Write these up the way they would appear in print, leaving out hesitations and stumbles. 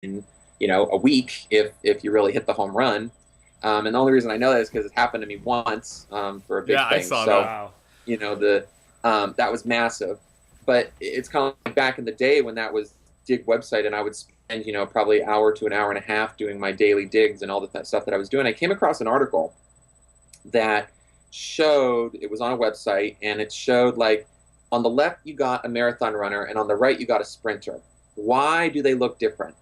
a week if you really hit the home run. And the only reason I know that is because it happened to me once for a Yeah, big I thing. saw that. So, Wow. the that was massive. But it's kind of like back in the day when that was dig website, and I would spend probably an hour to an hour and a half doing my daily digs and all the stuff that I was doing. I came across an article that showed it was on a website, and it showed like on the left you got a marathon runner, and on the right you got a sprinter. Why do they look different?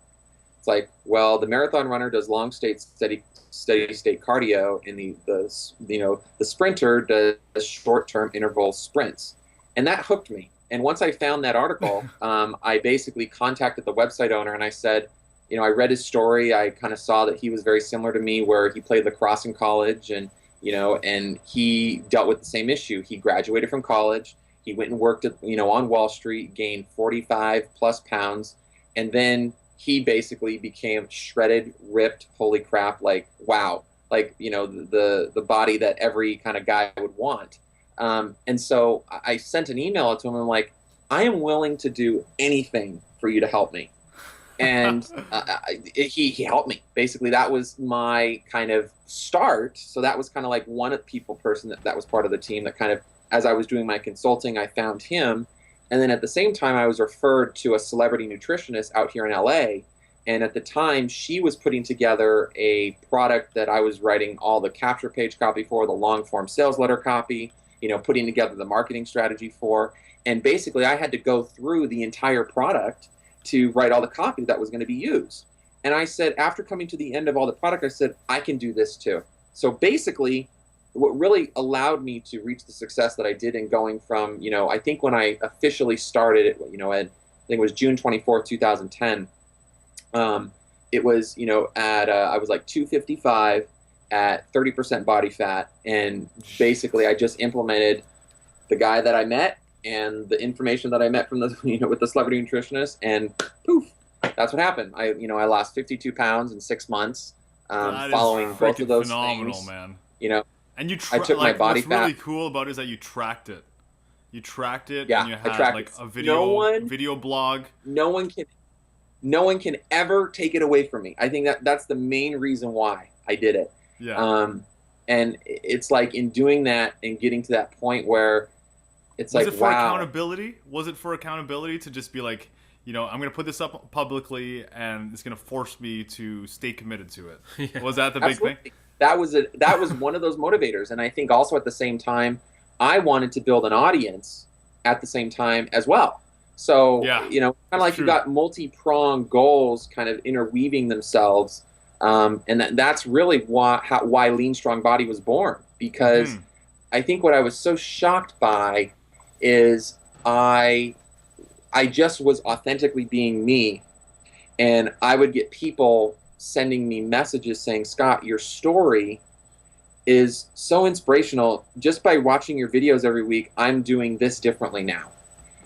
It's like, well, the marathon runner does long state steady state cardio, and the sprinter does short term interval sprints, and that hooked me. And once I found that article, I basically contacted the website owner and I said, I read his story. I kind of saw that he was very similar to me, where he played lacrosse in college, and he dealt with the same issue. He graduated from college. He went and worked on Wall Street, gained 45 plus pounds, and then he basically became shredded, ripped, holy crap, like wow, like the body that every kind of guy would want. And so I sent an email to him. I'm like, I am willing to do anything for you to help me. And he helped me. Basically, that was my kind of start. So that was kind of like one of the person that was part of the team that kind of, as I was doing my consulting, I found him. And then at the same time, I was referred to a celebrity nutritionist out here in LA. And at the time, she was putting together a product that I was writing all the capture page copy for, the long form sales letter copy, putting together the marketing strategy for. And basically, I had to go through the entire product to write all the copy that was going to be used. And I said, after coming to the end of all the product, I said, I can do this too. So basically, what really allowed me to reach the success that I did in going from, I think when I officially started it, I think it was June 24th, 2010. It was, I was like 255 at 30% body fat. And basically I just implemented the guy that I met and the information that I met from the, with the celebrity nutritionist, and poof, that's what happened. I lost 52 pounds in 6 months, That is following both of freaking those phenomenal, things. man. You know, And I took my like body what's fat. really cool about it is that you tracked it. You tracked it and Yeah, you I had tracked like it. a No one, video blog. no one can, no one can ever take it away from me. I think that's the main reason why I did it. Yeah. Um, and it's like in doing that and getting to that point where it's Was like, it for wow, accountability? Was it for accountability to just be like, I'm going to put this up publicly and it's going to force me to stay committed to it? Yeah. Was that the big thing? absolutely. That was one of those motivators. And I think also at the same time, I wanted to build an audience at the same time as well. So, Yeah. kind of It's like you true. got multi-pronged goals kind of interweaving themselves. And that's really why Lean Strong Body was born. Because Mhm. I think what I was so shocked by is I just was authentically being me, and I would get people sending me messages saying, Scott, your story is so inspirational. Just by watching your videos every week, I'm doing this differently now.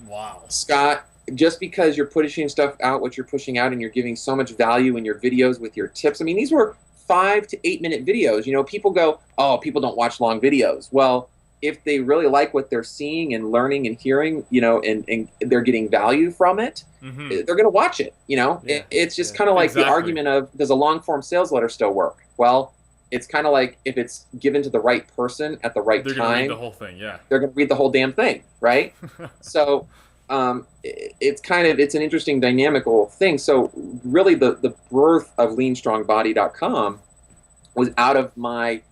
Wow. Scott, just because you're pushing stuff out, what you're pushing out, and you're giving so much value in your videos with your tips. I mean, these were 5 to 8 minute videos. People go, oh, people don't watch long videos. Well, if they really like what they're seeing and learning and hearing, and they're getting value from it, Mhm. they're going to watch it. Yeah. It's just Yeah. kind of like the Exactly. argument of, does a long form sales letter still work? Well, it's kind of like if it's given to the right person at the right They're going to read the time, whole thing, yeah. they're going to read the whole damn thing, right? So it's an interesting dynamical thing. So really the birth of leanstrongbody.com was out of my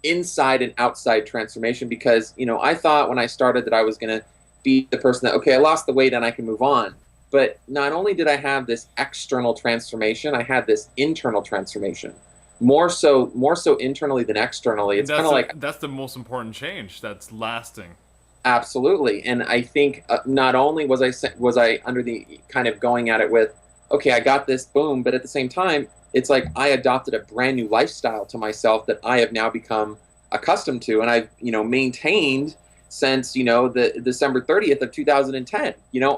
inside and outside transformation, because I thought when I started that I was going to be the person that, okay, I lost the weight and I can move on. But not only did I have this external transformation, I had this internal transformation. More so internally than externally. And It's kind of like, that's the most important change that's lasting. absolutely. And I think not only was I under the kind of going at it with, okay, I got this, boom, but at the same time, it's like I adopted a brand new lifestyle to myself that I have now become accustomed to, and I've maintained since the December 30th of 2010.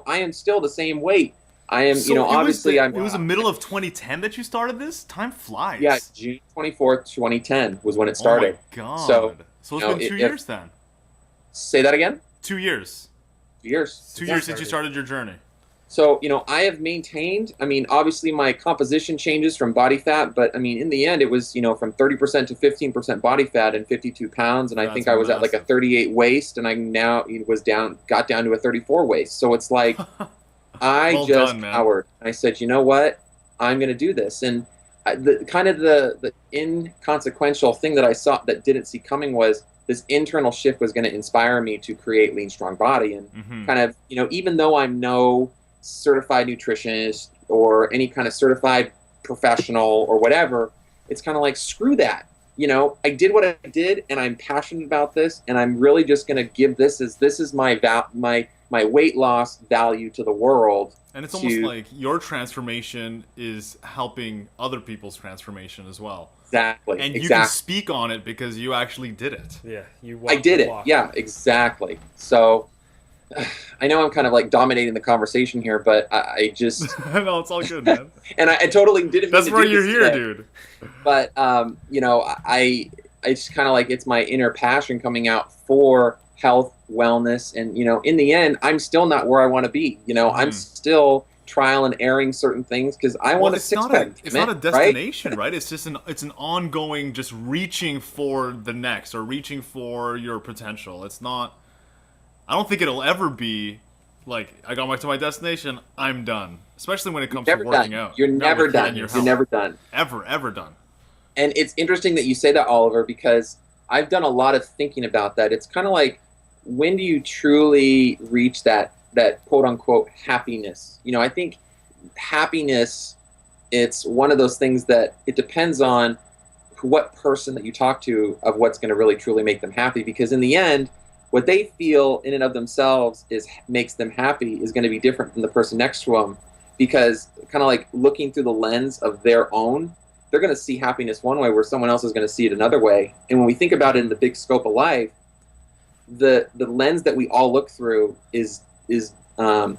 I am still the same weight. I am, So obviously I'm, it was the middle of 2010 that you started this? Time yeah, flies. June 24th, 2010 was when it Oh my started. So, god. So it's been two if years then. say that again, 2 years. 2 years. 2 Yeah. years since you started your journey. So, I have maintained, I mean, obviously my composition changes from body fat, but I mean, in the end, it was, from 30% to 15% body fat and 52 pounds. And I think That's I was at like a massive. 38 waist, and I now got down to a 34 waist. So it's like, I Well just done, man. cowered. I said, you know what? I'm going to do this. And the inconsequential thing that I saw that didn't see coming was this internal shift was going to inspire me to create Lean Strong Body. And Hmm. kind of, even though I'm no certified nutritionist or any kind of certified professional or whatever, it's kind of like, screw that. I did what I did, and I'm passionate about this, and I'm really just going to give this is my weight loss value to the world. And it's almost like your transformation is helping other people's transformation as well. Exactly. And you can Exactly. speak on it because you actually did it. Yeah, you I walk did the it. walk. Yeah, exactly. So I know I'm kind of like dominating the conversation here, but I just No, it's all good, man. and I totally didn't mean That's to why do you're this here, today. dude. But I just kind of like, it's my inner passion coming out for health, wellness, and in the end, I'm still not where I want to be. I'm still trial and erring certain things because I want a it's six not pack. it's not a right? destination, right? It's just an ongoing just reaching for the next or reaching for your potential. It's not. I don't think it'll ever be like I got to my destination. I'm done. Especially when it comes to Never working done. out. You're No, never with done. your You're health. never done. Ever done. And it's interesting that you say that, Oliver, because I've done a lot of thinking about that. It's kind of like, when do you truly reach that quote unquote happiness? I think happiness, it's one of those things that it depends on what person that you talk to of what's going to really truly make them happy. Because in the end, what they feel in and of themselves makes them happy is going to be different from the person next to them. Because kind of like looking through the lens of their own, they're going to see happiness one way where someone else is going to see it another way. And when we think about it in the big scope of life, the lens that we all look through is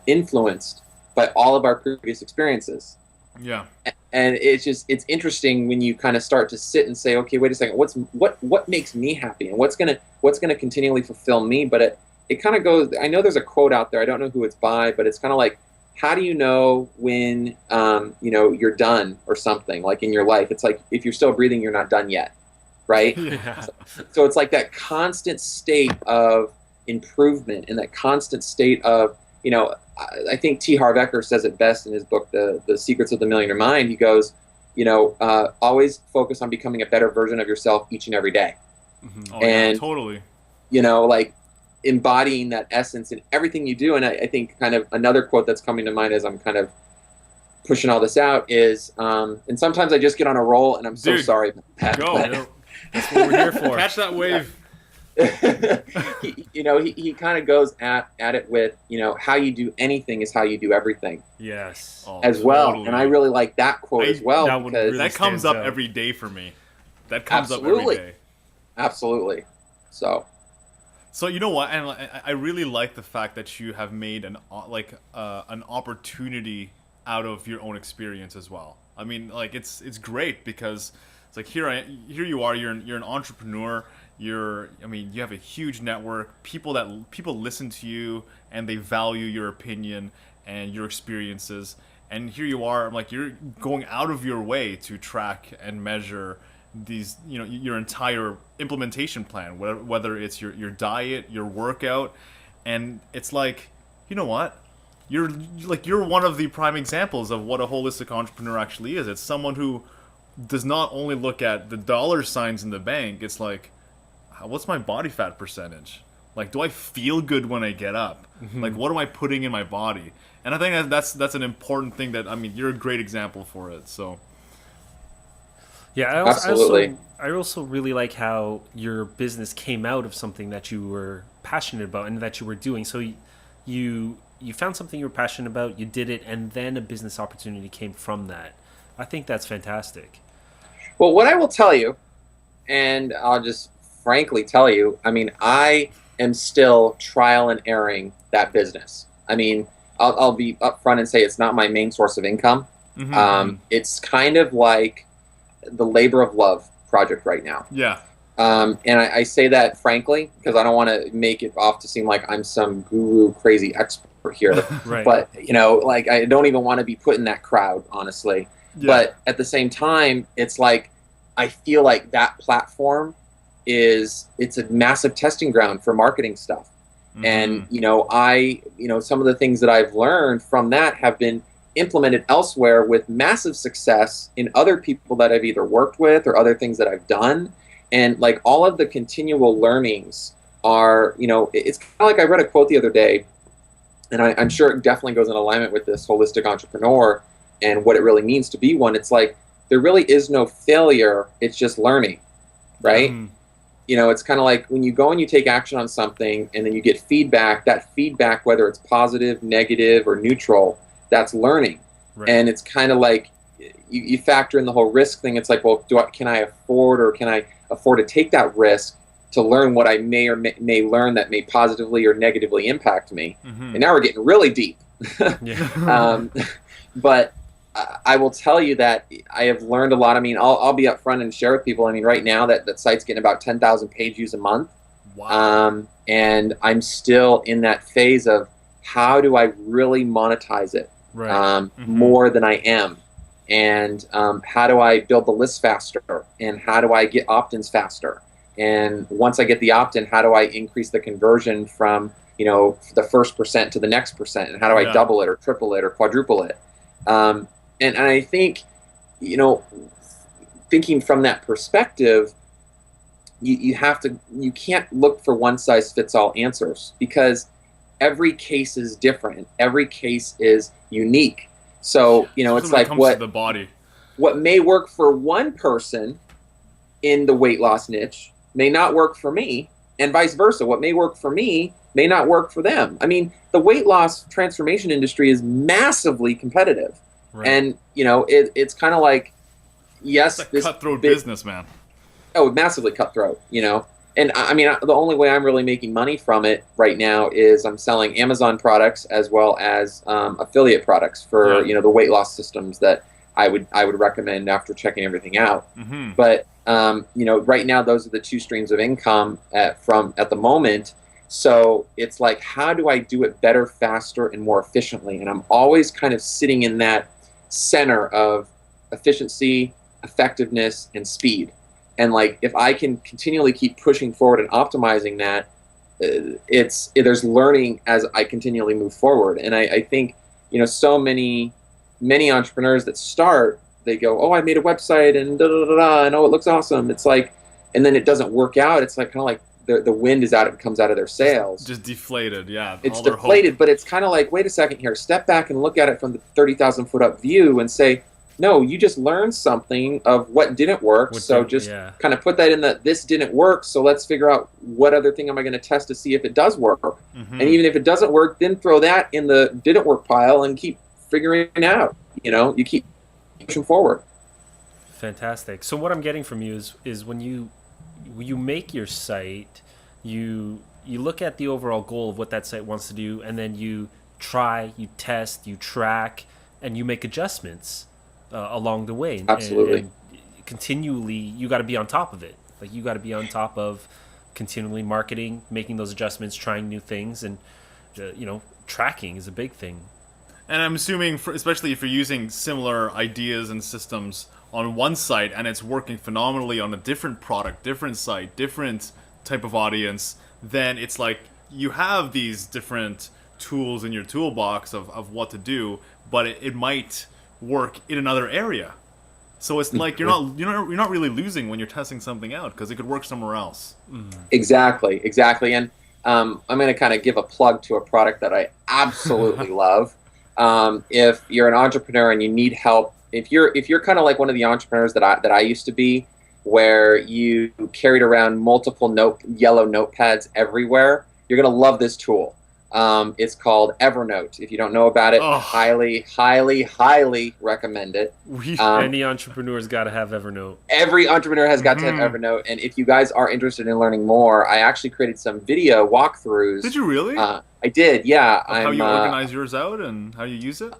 influenced by all of our previous experiences. Yeah. And it's interesting when you kind of start to sit and say, okay, wait a second, what makes me happy, and what's gonna continually fulfill me? But it kind of goes. I know there's a quote out there. I don't know who it's by, but it's kind of like, how do you know when you're done or something, like in your life? It's like, if you're still breathing, you're not done yet, right? Yeah. So it's like that constant state of improvement and that constant state of, I think T. Harv Eker says it best in his book, The Secrets of the Millionaire Mind. He goes, always focus on becoming a better version of yourself each and every day. Mm-hmm. Oh, And- yeah, totally. Like embodying that essence in everything you do. And I think kind of another quote that's coming to mind as I'm kind of pushing all this out is, and sometimes I just get on a roll, and I'm so Dude, sorry about that. Go. but- That's what we're here for. Catch that wave. he kind of goes at it with, how you do anything is how you do everything Yes. Oh, as well. totally. And I really like that quote as well, that one because really that comes stands up out. every day for me. That comes Absolutely. up every day. absolutely. So So you know what, and I really like the fact that you have made an opportunity out of your own experience as well. I mean, like it's great because it's like here you are, you're an entrepreneur. You have a huge network, people listen to you and they value your opinion and your experiences. And here you are, like you're going out of your way to track and measure these, your entire implementation plan, whether it's your diet, your workout, and it's like, you know what? You're one of the prime examples of what a holistic entrepreneur actually is. It's someone who does not only look at the dollar signs in the bank. It's like, what's my body fat percentage? Like, do I feel good when I get up? Like, what am I putting in my body? And I think that's an important thing that, you're a great example for it. So, Yeah, Absolutely. I also really like how your business came out of something that you were passionate about and that you were doing. So you found something you were passionate about, you did it, and then a business opportunity came from that. I think that's fantastic. well, what I will tell you, and I'll just frankly tell you, I am still trial and erring that business. I'll be upfront and say it's not my main source of income. It's kind of like the labor of love project right now. yeah. And I say that frankly because I don't want to make it off to seem like I'm some guru crazy expert. here. Right. But, you know, like, I don't even want to be put in that crowd, honestly. Yeah. But at the same time, it's like, I feel like that platform it's a massive testing ground for marketing stuff. Mhm. And, you know, some of the things that I've learned from that have been implemented elsewhere with massive success in other people that I've either worked with or other things that I've done. And like all of the continual learnings are, you know, it's kind of like I read a quote the other day, and I'm sure it definitely goes in alignment with this holistic entrepreneur and what it really means to be one. It's like, there really is no failure. It's just learning, right? Mhm. You know, it's kind of like when you go and you take action on something and then you get feedback, that feedback, whether it's positive, negative, or neutral, that's learning. Right. And it's kind of like you factor in the whole risk thing. It's like, well, can I afford to take that risk to learn what I may or may learn that may positively or negatively impact me? Mhm. And now we're getting really deep. Yeah. But I will tell you that I have learned a lot. I mean, I'll be upfront and share with people. I mean, right now that site's getting about 10,000 page views a month. Wow. And I'm still in that phase of how do I really monetize it Right. Mhm. more than I am? And how do I build the list faster? And how do I get opt-ins faster? And once I get the opt-in, how do I increase the conversion from, you know, the first percent to the next percent? And how do I Yeah. double it or triple it or quadruple it? And I think, you know, thinking from that perspective, you can't look for one size fits all answers, because every case is different. Every case is unique. So, you know, it's Especially when it like comes to the body. what may work for one person in the weight loss niche may not work for me, and vice versa. What may work for me may not work for them. I mean, the weight loss transformation industry is massively competitive. Right. And, you know, it's kind of like, yes, It's a this cutthroat big- business, man. Oh, massively cutthroat, you know. And I mean, the only way I'm really making money from it right now is I'm selling Amazon products as well as affiliate products for, Yeah. you know, the weight loss systems that I would recommend after checking everything out. Hmm. But you know, right now those are the two streams of income at the moment. So it's like, how do I do it better, faster, and more efficiently? And I'm always kind of sitting in that center of efficiency, effectiveness, and speed. And like, if I can continually keep pushing forward and optimizing that, there's learning as I continually move forward. And I think, you know, so many entrepreneurs that start, they go, oh, I made a website and da da da da, and oh, it looks awesome. It's like, and then it doesn't work out. It's like kind of like the wind is out, it comes out of their sails. Just deflated, yeah. It's all their deflated, hope. but it's kind of like, wait a second here, step back and look at it from the 30,000 foot up view and say, no, you just learned something of what didn't work. So just yeah. kind of put that in this didn't work. So let's figure out what other thing am I going to test to see if it does work. Mhm. And even if it doesn't work, then throw that in the didn't work pile and keep figuring it out. You know, you keep pushing forward. Fantastic. So what I'm getting from you is when you make your site, you look at the overall goal of what that site wants to do, and then you try, you test, you track, and you make adjustments along the way. Absolutely. And continually, you got to be on top of it. Like, you got to be on top of continually marketing, making those adjustments, trying new things, and you know, tracking is a big thing. And I'm assuming, especially if you're using similar ideas and systems on one site and it's working phenomenally on a different product, different site, different type of audience, then it's like you have these different tools in your toolbox of what to do, but it might work in another area. So it's like you're not really losing when you're testing something out, because it could work somewhere else. Exactly. And I'm going to kind of give a plug to a product that I absolutely love. If you're an entrepreneur and you need help, if you're kind of like one of the entrepreneurs that I used to be, where you carried around multiple yellow notepads everywhere, you're going to love this tool. It's called Evernote. If you don't know about it, Oh. highly, highly, highly recommend it. Any entrepreneur's got to have Evernote. Every entrepreneur has got to have Mhm. Evernote. And if you guys are interested in learning more, I actually created some video walkthroughs. Did you really? I did, yeah. Of how you organize yours out and how you use it?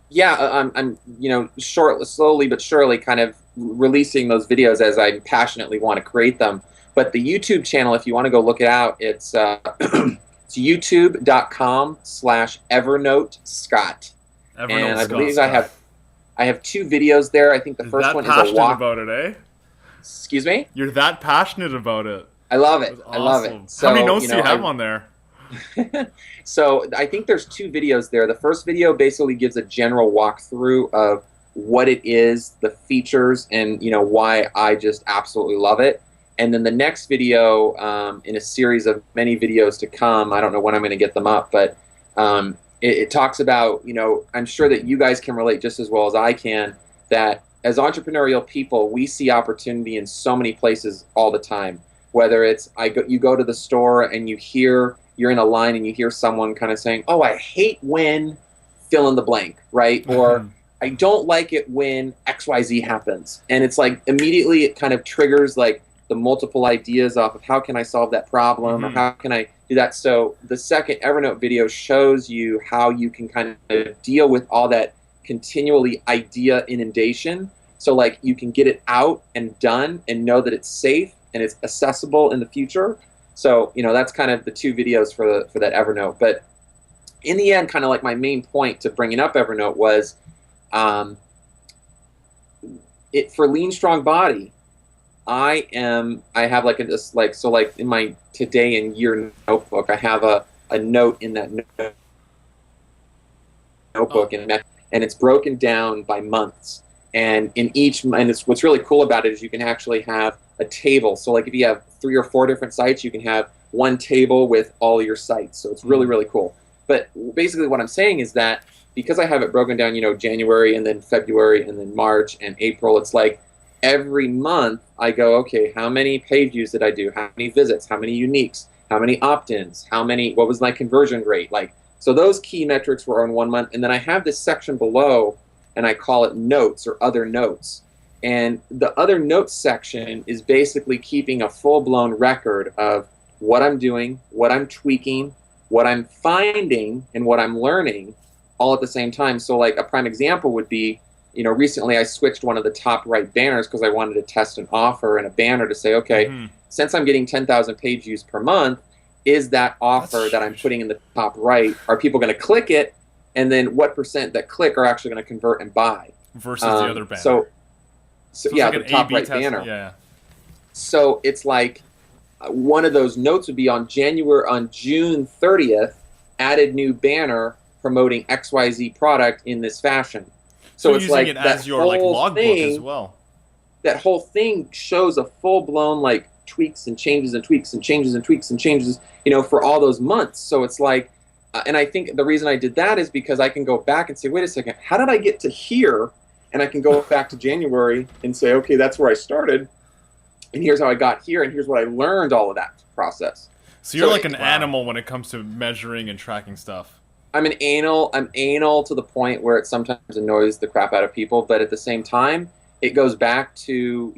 Yeah, I'm you know, slowly but surely kind of releasing those videos as I passionately want to create them. But the YouTube channel, if you want to go look it out, it's It's youtube.com/Evernote Scott. Evernote And I Scott, believe Scott. I have 2 videos there. I think the You're first that one is a passionate walk. about it, eh? Excuse me? You're that passionate about it. I love it. That's I love it. awesome. So, How many notes you do know, you have on there? So I think there's 2 videos there. The first video basically gives a general walkthrough of what it is, the features, and why I just absolutely love it. And then the next video, in a series of many videos to come, I don't know when I'm going to get them up, but it talks about, I'm sure that you guys can relate just as well as I can, that as entrepreneurial people, we see opportunity in so many places all the time. Whether it's you go to the store and you're in a line and you hear someone kind of saying, "Oh, I hate when fill in the blank," right? Or "I don't like it when XYZ happens." And it's like immediately it kind of triggers like the multiple ideas off of how can I solve that problem or how can I do that. So the second Evernote video shows you how you can kind of deal with all that continually idea inundation. So like you can get it out and done and know that it's safe and it's accessible in the future. So, that's kind of the 2 videos for that Evernote. But in the end, kind of like my main point to bringing up Evernote was it for Lean Strong Body. I have like in my today and year notebook, I have a note in that notebook and it's broken down by months. And what's really cool about it is you can actually have a table. So like if you have 3 or 4 different sites, you can have one table with all your sites. So it's really, really cool. But basically what I'm saying is that because I have it broken down, January and then February and then March and April, it's like every month I go, okay, how many page views did I do? How many visits? How many uniques? How many opt-ins? What was my conversion rate? So those key metrics were on 1 month. And then I have this section below and I call it notes or other notes. And the other notes section is basically keeping a full-blown record of what I'm doing, what I'm tweaking, what I'm finding, and what I'm learning all at the same time. So like a prime example would be, recently I switched one of the top right banners because I wanted to test an offer and a banner to say, okay, since I'm getting 10,000 page views per month, is that offer that I'm putting in the top right, are people going to click it? And then what percent that click are actually going to convert and buy? Versus the other banner. So yeah, like the top right test. banner. Yeah. So it's like one of those notes would be on June 30th, added new banner promoting XYZ product in this fashion. So it's using like it as your like logbook as well. That whole thing shows a full blown like tweaks and changes and tweaks and changes and tweaks and changes, for all those months. So it's like, and I think the reason I did that is because I can go back and say, wait a second, how did I get to here? And I can go back to January and say, okay, that's where I started, and here's how I got here, and here's what I learned all of that process. So you're like an animal when it comes to measuring and tracking stuff. I'm anal to the point where it sometimes annoys the crap out of people, but at the same time, it goes back to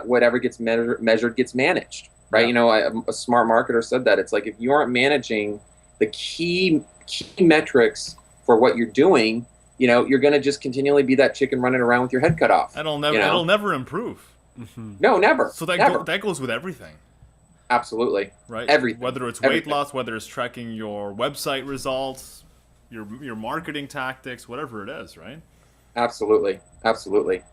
whatever gets measured gets managed, right? Yeah. A smart marketer said that it's like if you aren't managing the key metrics for what you're doing, you're going to just continually be that chicken running around with your head cut off. It'll never improve. No, never. So that never. That goes with everything. Absolutely. Right. Everything. Whether it's weight loss, whether it's tracking your website results, your marketing tactics, whatever it is, right? Absolutely. Absolutely.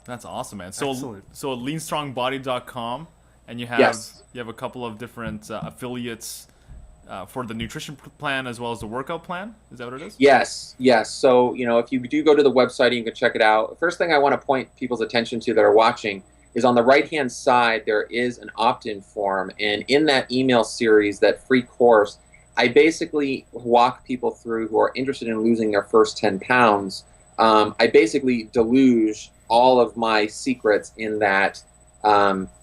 That's awesome, man. So Excellent. so leanstrongbody.com, and you have a couple of different affiliates for the nutrition plan as well as the workout plan. Is that what it is? Yes. So, if you do go to the website, you can check it out. The first thing I want to point people's attention to that are watching is on the right-hand side, there is an opt-in form. And in that email series, that free course, I basically walk people through who are interested in losing their first 10 pounds. I basically deluge all of my secrets in that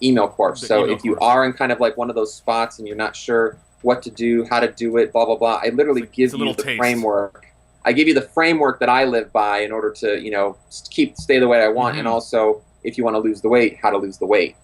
email course. So if you are in kind of like one of those spots and you're not sure what to do, how to do it, blah, blah, blah, I literally give you the framework. I give you the framework that I live by in order to, stay the way I want. And also, if you want to lose the weight, how to lose the weight.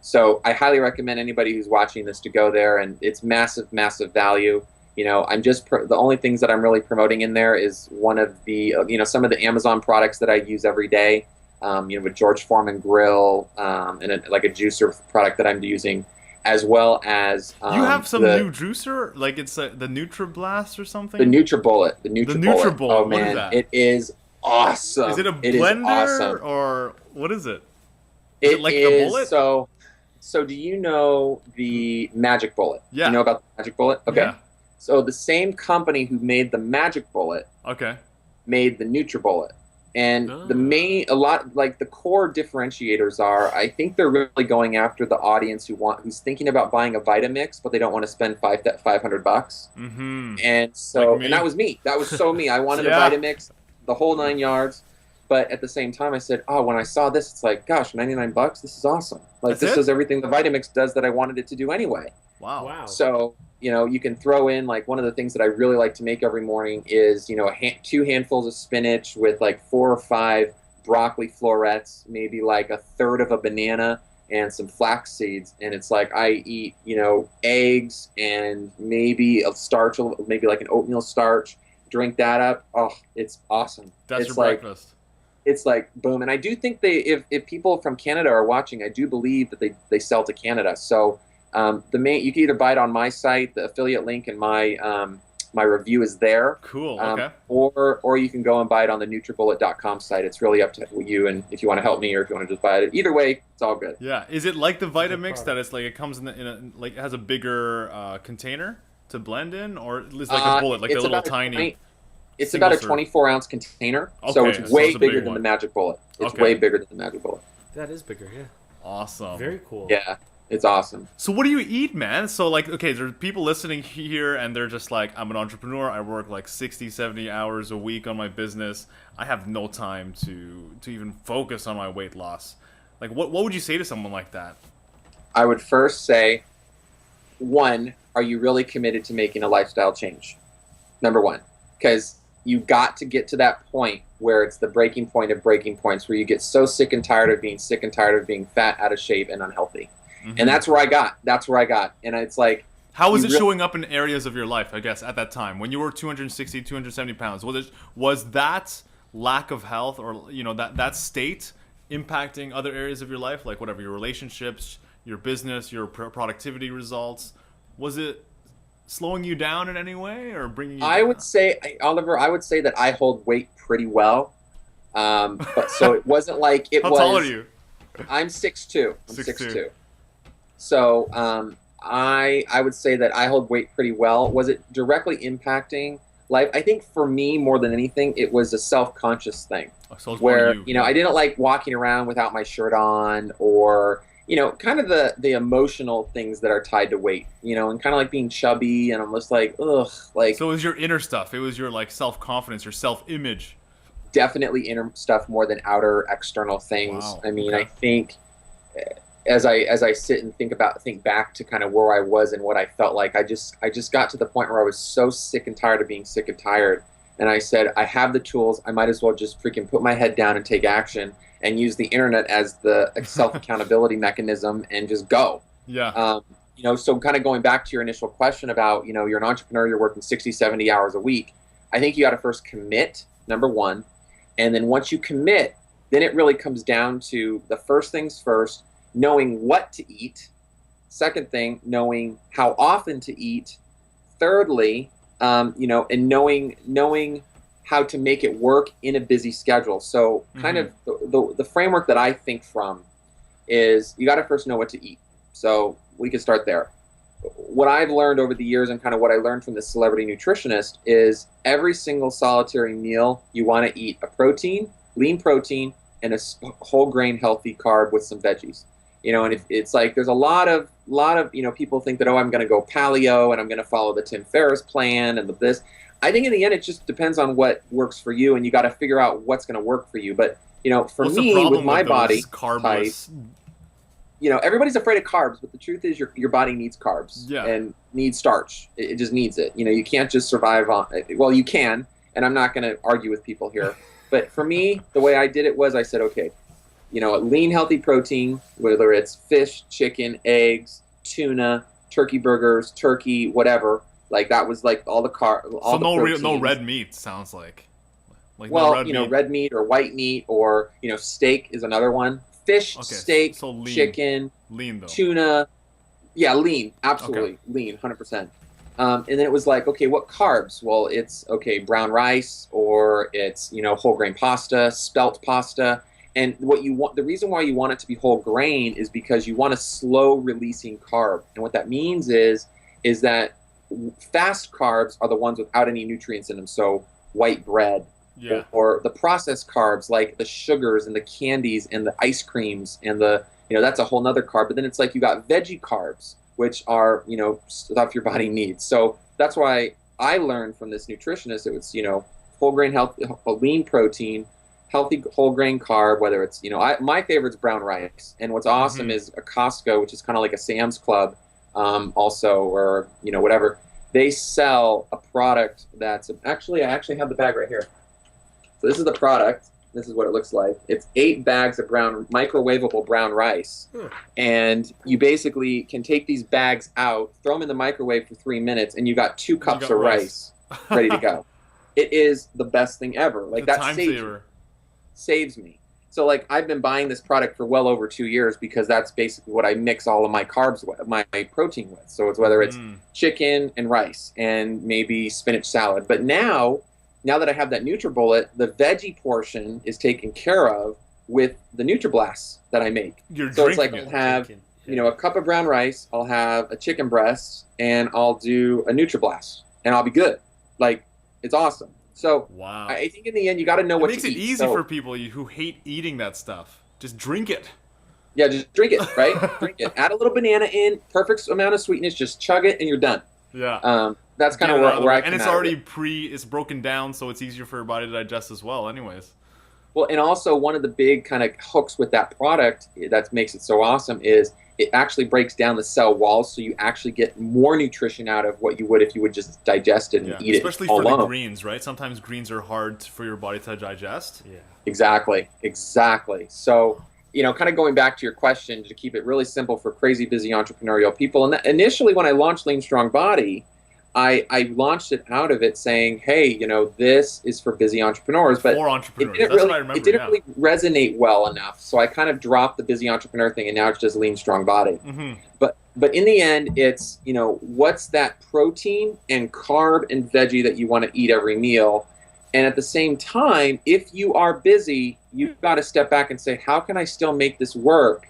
So I highly recommend anybody who's watching this to go there, and it's massive, massive value. I'm just the only things that I'm really promoting in there is one of the, some of the Amazon products that I use every day, with George Foreman Grill, and like a juicer product that I'm using. as well as You have some the new juicer, like it's the NutriBlast or something. the NutriBullet. The The NutriBullet. NutriBullet. Oh What is man, that? it is awesome. Is it a It is blender awesome. or what is it? Is it It like the is bullet? so. Do you know the Magic Bullet? Yeah. You know about the Magic Bullet? Okay. Yeah. So the same company who made the Magic Bullet Okay. made the NutriBullet. And Oh. like the core differentiators are, I think they're really going after the audience who's thinking about buying a Vitamix, but they don't want to spend $500. Mm-hmm. And so, Like me. and that was me. That was so me. I wanted Yeah. a Vitamix, the whole 9 yards. But at the same time, I said, oh, when I saw this, it's like, gosh, $99. This is awesome. Like That's this it? does everything the Vitamix does that I wanted it to do anyway. Wow. Wow. So, you can throw in, like, one of the things that I really like to make every morning is, 2 handfuls of spinach with like 4 or 5 broccoli florets, maybe like a third of a banana and some flax seeds. And it's like I eat, eggs and maybe a starch, maybe like an oatmeal starch, drink that up. Oh, it's awesome. That's it's your like, breakfast. It's like boom. And I do think if people from Canada are watching, I do believe that they sell to Canada. So you can either buy it on my site, the affiliate link, and my review is there. Cool. Okay. Or you can go and buy it on the NutriBullet.com site. It's really up to you, and if you want to help me or if you want to just buy it. Either way, it's all good. Yeah. Is it like the Vitamix product. that it's like it comes in a like it has a bigger container to blend in, or is it like a bullet, like the It's little about a tiny? It's single about a serve. 24-ounce container, so Okay, it's so way it's a big bigger than one. the Magic Bullet. It's Okay. way bigger than the Magic Bullet. That is bigger, yeah. Awesome. Very cool. Yeah, it's awesome. So what do you eat, man? So like, okay, there's people listening here and they're just like, I'm an entrepreneur. I work like 60, 70 hours a week on my business. I have no time to even focus on my weight loss. Like, what would you say to someone like that? I would first say, one, are you really committed to making a lifestyle change? Number one, because you got to get to that point where it's the breaking point of breaking points, where you get so sick and tired of being sick and tired of being fat, out of shape, and unhealthy. Mhm. And that's where I got. And it's like, How was you it real- showing up in areas of your life, I guess, at that time? When you were 260, 270 pounds, was that lack of health or, that state impacting other areas of your life? Like whatever, your relationships, your business, your productivity results? Was it slowing you down in any way or bringing you I down? would say, Oliver, I would say that I hold weight pretty well. But so it wasn't like it How was. tall are you? I'm 6'2". I'm 6'2". 6'2". So I would say that I hold weight pretty well. Was it directly impacting life? I think for me, more than anything, it was a self-conscious thing Oh, so it's where, more you. I didn't like walking around without my shirt on, or, kind of the emotional things that are tied to weight, and kind of like being chubby, and I'm just like, ugh, like So it was your inner stuff. It was your like self-confidence, your self-image. definitely inner stuff more than outer external things. Wow, I mean, okay. I think as I sit and think back to kind of where I was and what I felt like, I just got to the point where I was so sick and tired of being sick and tired. And I said, I have the tools. I might as well just freaking put my head down and take action and use the internet as the self-accountability mechanism and just go. Yeah. So kind of going back to your initial question about, you're an entrepreneur, you're working 60, 70 hours a week. I think you got to first commit, number one. And then once you commit, then it really comes down to the first things first, knowing what to eat. Second thing, knowing how often to eat. Thirdly, and knowing how to make it work in a busy schedule. So kind of the framework that I think from is you got to first know what to eat. So we can start there. What I've learned over the years and kind of what I learned from the celebrity nutritionist is every single solitary meal you want to eat a protein, lean protein, and a whole grain healthy carb with some veggies. And if it's like there's a lot of people think that, I'm going to go paleo and I'm going to follow the Tim Ferriss plan and this. I think in the end it just depends on what works for you, and you got to figure out what's going to work for you. But for What's the me, problem with my those body carbless? type, everybody's afraid of carbs, but the truth is your body needs carbs Yeah. and needs starch. It just needs it. You can't just survive on. Well, you can, and I'm not going to argue with people here. But for me, the way I did it was I said, okay, a lean, healthy protein, whether it's fish, chicken, eggs, tuna, turkey burgers, turkey, whatever. Like that was like all the So no proteins. red meat sounds like. Like Well, no red meat. red meat or white meat, or steak is another one. Fish, Okay, steak, so lean. chicken, Lean though. tuna, Yeah, lean, Okay. absolutely lean, 100%. And then it was like, okay, what carbs? Well, it's okay, brown rice, or it's whole grain pasta, spelt pasta. And what you want, the reason why you want it to be whole grain is because you want a slow releasing carb. And what that means is that fast carbs are the ones without any nutrients in them. So white bread, Yeah. or the processed carbs like the sugars and the candies and the ice creams and that's a whole nother carb. But then it's like you got veggie carbs, which are stuff your body needs. So that's why I learned from this nutritionist. It was whole grain health, lean protein, healthy whole grain carb. Whether it's my favorite's brown rice, and what's awesome is a Costco, which is kind of like a Sam's Club, also, or whatever. They sell a product that's actually, I actually have the bag right here. So this is the product. This is what it looks like. It's 8 bags of microwavable brown rice. And you basically can take these bags out, throw them in the microwave for 3 minutes, and you got 2 cups of rice ready to go. It is the best thing ever. Like, that saves me. So, like, I've been buying this product for well over 2 years because that's basically what I mix all of my carbs with, my protein with. So it's whether it's chicken and rice and maybe spinach salad. But now that I have that NutriBullet, the veggie portion is taken care of with the NutriBlast that I make. So it's like I'll have, a cup of brown rice, I'll have a chicken breast, and I'll do a NutriBlast, and I'll be good. Like, it's awesome. So wow. I think in the end, you got to know what to eat. It makes it easy for people who hate eating that stuff. Just drink it. Yeah, just drink it, right? Drink it. Add a little banana in, perfect amount of sweetness, just chug it, and you're done. Yeah. That's kind of where I come and it's out already it's broken down, so it's easier for your body to digest as well anyways. Well, and also one of the big kind of hooks with that product that makes it so awesome is it actually breaks down the cell walls, so you actually get more nutrition out of what you would if you would just digest it and eat especially it all for alone. The greens, right? Sometimes greens are hard for your body to digest. Yeah. Exactly. So, kind of going back to your question, to keep it really simple for crazy busy entrepreneurial people, and initially when I launched Lean Strong Body, I launched it out of it saying, hey, this is for busy entrepreneurs. But for entrepreneurs. It didn't really resonate well enough. So I kind of dropped the busy entrepreneur thing, and now it's just Lean Strong Body. Mm-hmm. But in the end, it's, what's that protein and carb and veggie that you want to eat every meal? And at the same time, if you are busy, you've got to step back and say, how can I still make this work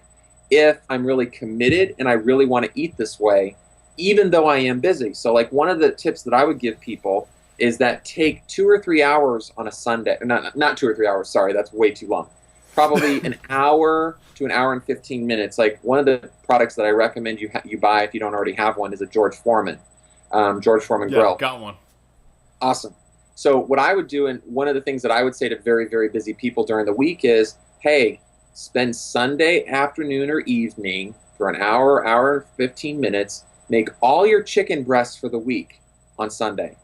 if I'm really committed and I really want to eat this way, even though I am busy? So like one of the tips that I would give people is that take 2 or 3 hours on a Sunday. Not 2 or 3 hours, sorry, that's way too long. Probably an hour to an hour and 15 minutes. Like one of the products that I recommend you buy if you don't already have one is a George Foreman grill. Got one. Awesome. So what I would do, and one of the things that I would say to very, very busy people during the week is, hey, spend Sunday afternoon or evening for an hour and 15 minutes, make all your chicken breasts for the week on Sunday.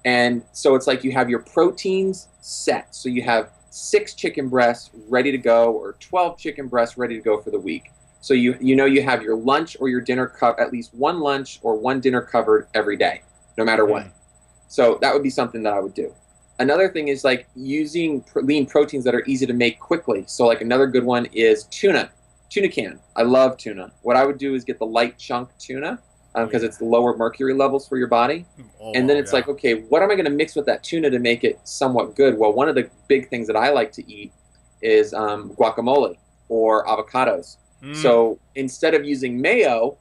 And so it's like you have your proteins set. So you have 6 chicken breasts ready to go, or 12 chicken breasts ready to go for the week. So you have your lunch or your dinner at least one lunch or one dinner covered every day, no matter what. So that would be something that I would do. Another thing is like using lean proteins that are easy to make quickly. So like another good one is tuna can. I love tuna. What I would do is get the light chunk tuna because it's the lower mercury levels for your body. And then it's like, okay, what am I going to mix with that tuna to make it somewhat good? Well, one of the big things that I like to eat is guacamole or avocados. So instead of using mayo,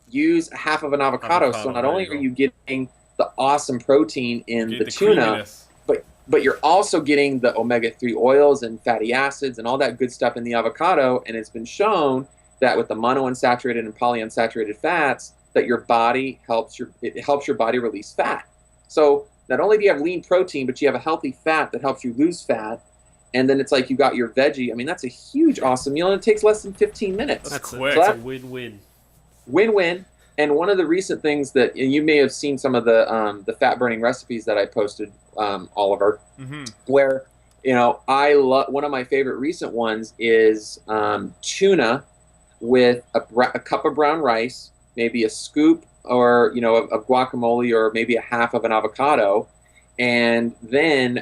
use half of an avocado. So not only are you getting the awesome protein in the tuna, but you're also getting the omega-3 oils and fatty acids and all that good stuff in the avocado. And it's been shown that with the monounsaturated and polyunsaturated fats, that your body helps your body release fat. So not only do you have lean protein, but you have a healthy fat that helps you lose fat. And then it's like you got your veggie. I mean, that's a huge, awesome meal, and it takes less than 15 minutes. That's quick. That's a win-win. Win-win. And one of the recent things that, and you may have seen some of the fat-burning recipes that I posted, Oliver, where, one of my favorite recent ones is tuna with a cup of brown rice, maybe a scoop or, of guacamole, or maybe a half of an avocado. And then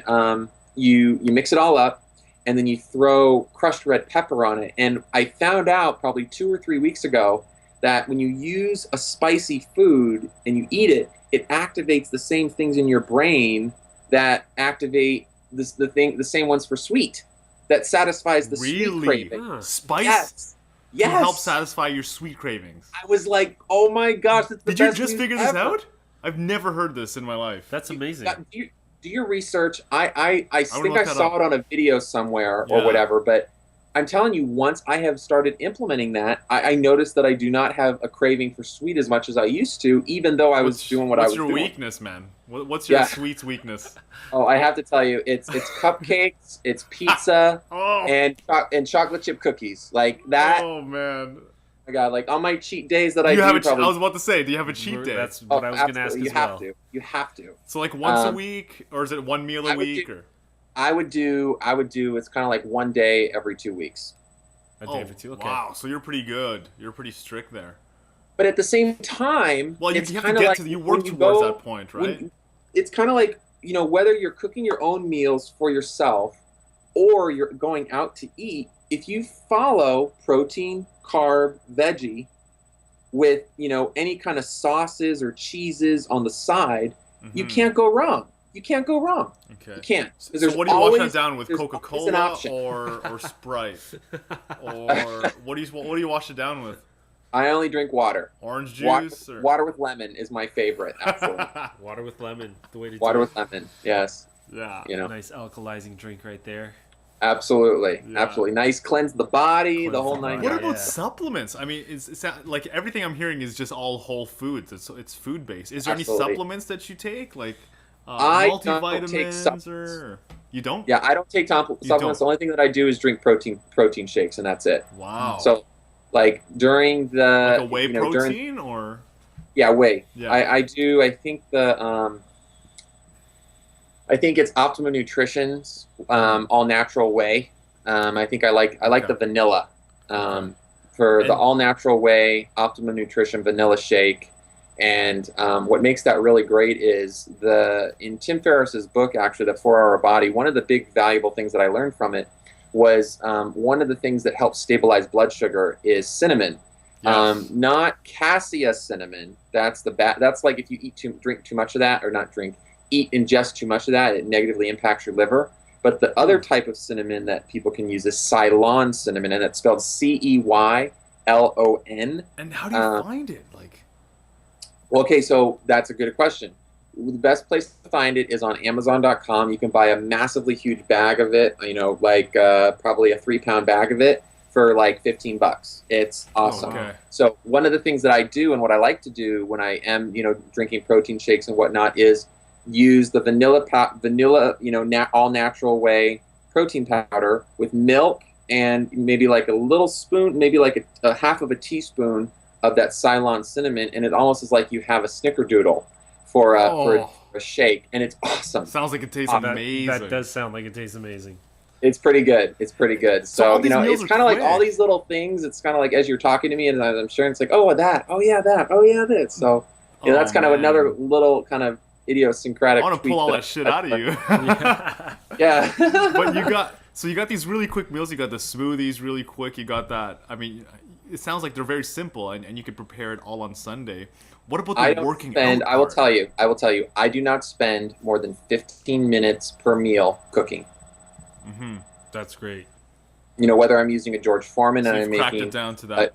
you mix it all up, and then you throw crushed red pepper on it. And I found out probably 2 or 3 weeks ago that when you use a spicy food and you eat it, it activates the same things in your brain that activate the same ones for sweet, that satisfies the sweet Really? craving. Huh. Spice Yes. can help Yes. satisfy your sweet cravings. I was like, oh my gosh, that's the Did you best just news figure this ever. out? I've never heard this in my life. That's amazing. Do your research. I think look I that saw up. it on a video somewhere Yeah. or whatever, but I'm telling you, once I have started implementing that, I noticed that I do not have a craving for sweet as much as I used to, even though I was doing what I was What's your doing. weakness, man? What's your Yeah. sweets weakness? Oh, I have to tell you, it's cupcakes, it's pizza, Oh, and chocolate chip cookies. Like that. oh man. Oh my God, like on my cheat days that I You do, have a probably. I was about to say, do you have a cheat day? That's Oh, what I was going to ask absolutely. as You well. have to. You have to. So like once a Um, week, or is it one meal a I would week? do- Or I would do. It's kind of like one day every 2 weeks. A day for two. Okay. Wow, so you're pretty good. You're pretty strict there. But at the same time, Well, you it's have to kind of get like to you when work you towards go- that point, when right? you- It's kind of like, whether you're cooking your own meals for yourself or you're going out to eat. If you follow protein, carb, veggie with any kind of sauces or cheeses on the side, you Mhm. can't go wrong. You can't go wrong. You Okay. can't. 'Cause So there's what do you wash always- that down with? there's always an Coca-Cola option. or Sprite? Or what do you wash it down with? I only drink water. Orange Water, juice or water with lemon is my favorite. Absolutely. Water with lemon. The way to Water do with lemon. Yes. yeah. You it. know. Nice alkalizing drink right there. Absolutely. Yeah. Absolutely. Nice. Cleanse the body. Cleanse the whole the nine. body. What yards. about Yeah. supplements? I mean, it's like everything I'm hearing is just all whole foods. It's food based. Is there Absolutely. any supplements that you take, like I don't take multivitamins supplements. or you don't? Yeah, I don't take supplements. don't? The only thing that I do is drink protein shakes, and that's it. Wow. So, like during the like a whey during protein or whey. Yeah. I do. I think I think it's Optimum Nutrition's all natural whey. I think I like Okay. the vanilla for the And- all natural whey Optimum Nutrition vanilla shake. And what makes that really great is in Tim Ferriss's book, actually, The 4 Hour Body. One of the big valuable things that I learned from it was one of the things that helps stabilize blood sugar is cinnamon. Yes. Not cassia cinnamon. That's That's like if you drink too much of that, or not drink, ingest too much of that, it negatively impacts your liver. But the other type of cinnamon that people can use is Ceylon cinnamon, and it's spelled Ceylon. And how do you find it? Like, Well, okay, so that's a good question. The best place to find it is on Amazon.com. You can buy a massively huge bag of it, like probably a 3-pound bag of it for like $15. It's awesome. okay. So one of the things that I do and what I like to do when I am, drinking protein shakes and whatnot is use the vanilla, all natural whey protein powder with milk and maybe like a little spoon, maybe like a half of a teaspoon of that Ceylon cinnamon, and it almost is like you have a snickerdoodle for a shake, and it's awesome. Sounds like it tastes That, amazing. that does sound like it tastes amazing. It's pretty good. It's pretty good. So So, all these meals it's are kind of like all quick. these little things. It's kind of like as you're talking to me, and I'm sure it's like, oh, that, oh yeah, that, oh yeah, this. So, that's kind of man. another little kind of idiosyncratic. I want to tweak pull all that shit out of you. Yeah. But you got these really quick meals. You got the smoothies really quick. You got that. I mean, it sounds like they're very simple, and you could prepare it all on Sunday. What about the I don't working spend. out I will part? tell you. I do not spend more than 15 minutes per meal cooking. Mm-hmm. That's great. Whether I'm using a George Foreman So and you've I'm cracked making it down to that.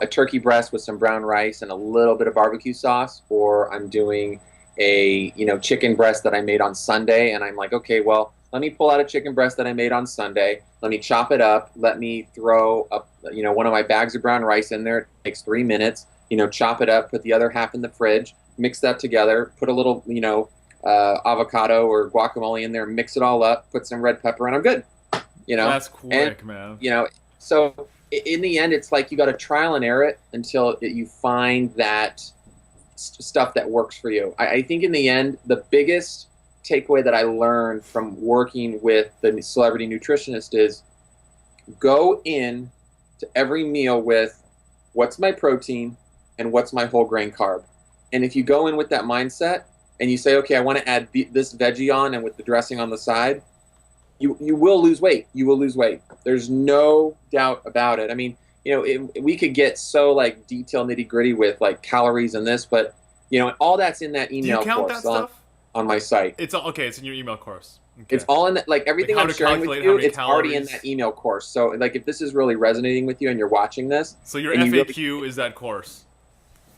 a turkey breast with some brown rice and a little bit of barbecue sauce, or I'm doing a chicken breast that I made on Sunday, and I'm like, okay, well, let me pull out a chicken breast that I made on Sunday. Let me chop it up. Let me throw up one of my bags of brown rice in there. It takes 3 minutes. Chop it up. Put the other half in the fridge. Mix that together. Put a little avocado or guacamole in there. Mix it all up. Put some red pepper, and I'm good. That's quick, man. So in the end, it's like you got to trial and error it until you find that stuff that works for you. I think in the end, the biggest takeaway that I learned from working with the celebrity nutritionist is go in to every meal with what's my protein and what's my whole grain carb. And if you go in with that mindset and you say, okay, I want to add this veggie on and with the dressing on the side, you will lose weight. You will lose weight. There's no doubt about it. I mean, we could get so like detail nitty gritty with like calories and this, but all that's in that Do you email count course that stuff? on my site. It's okay. It's in your email course. Okay. It's all in that, like everything Like how I'm to sharing with calculate how you, many it's already in calories. that email course. So like if this is really resonating with you and you're watching this, So your and you FAQ is that course.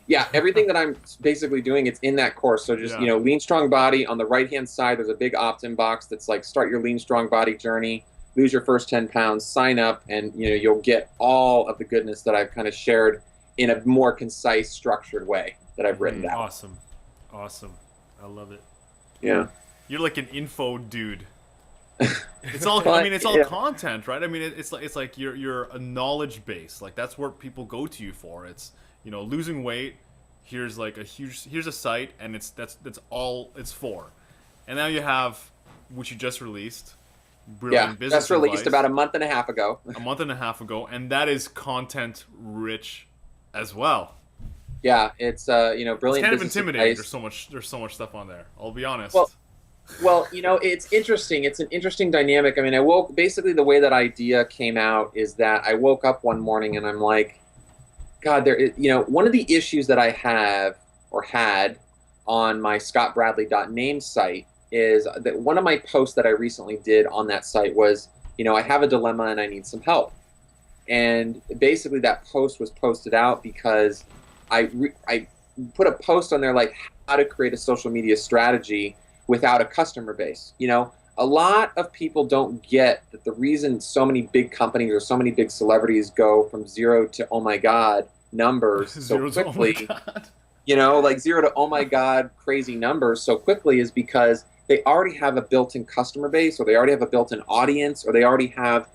yeah, everything that I'm basically doing, it's in that course. So just, Yeah. lean strong body on the right-hand side, there's a big opt-in box that's like start your lean strong body journey, lose your first 10 pounds, sign up, and you'll get all of the goodness that I've kind of shared in a more concise, structured way that I've written down. Awesome. I love it. Yeah. You're like an info dude. It's all. Well, I mean, it's all yeah. content, right? I mean, it's like you're a knowledge base. Like that's what people go to you for. It's losing weight. Here's a site, and that's all it's for. And now you have, which you just released, Brilliant Yeah, Business that's released Advice, about a month and a half ago. a month and a half ago, and that is content rich as well. Yeah, it's It's brilliant. kind of business intimidating. advice. There's so much stuff on there. I'll be honest. Well, it's interesting. It's an interesting dynamic. I mean, basically the way that idea came out is that I woke up one morning and I'm like, God, one of the issues that I have or had on my scottbradley.name site is that one of my posts that I recently did on that site was, I have a dilemma and I need some help. And basically that post was posted out because I put a post on there like how to create a social media strategy without a customer base. A lot of people don't get that the reason so many big companies or so many big celebrities go from 0 to oh my god numbers so Zero to, oh my quickly, God. like 0 to oh my god crazy numbers so quickly is because they already have a built-in customer base, or they already have a built-in audience, or they already have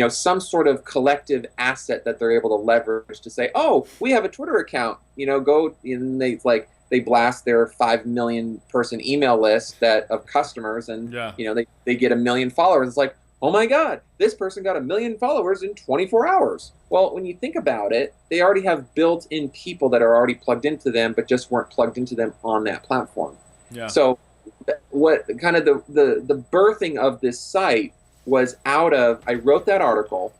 some sort of collective asset that they're able to leverage to say, oh, we have a Twitter account, go, and they blast their 5 million person email list of customers, and Yeah. they get 1 million followers. It's like, oh my God, this person got 1 million followers in 24 hours. Well, when you think about it, they already have built-in people that are already plugged into them, but just weren't plugged into them on that platform. Yeah. So what kind of the birthing of this site was out of, I wrote that article,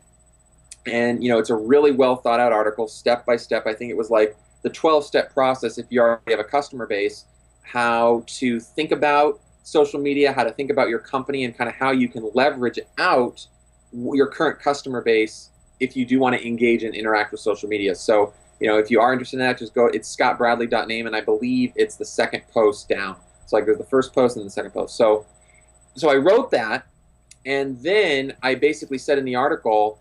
and it's a really well thought out article, step by step. I think it was like the 12-step process if you already have a customer base, how to think about social media, how to think about your company, and kind of how you can leverage out your current customer base if you do want to engage and interact with social media. So, if you are interested in that, just go, it's scottbradley.name, and I believe it's the second post down. It's like there's the first post and the second post. So I wrote that, and then I basically said in the article,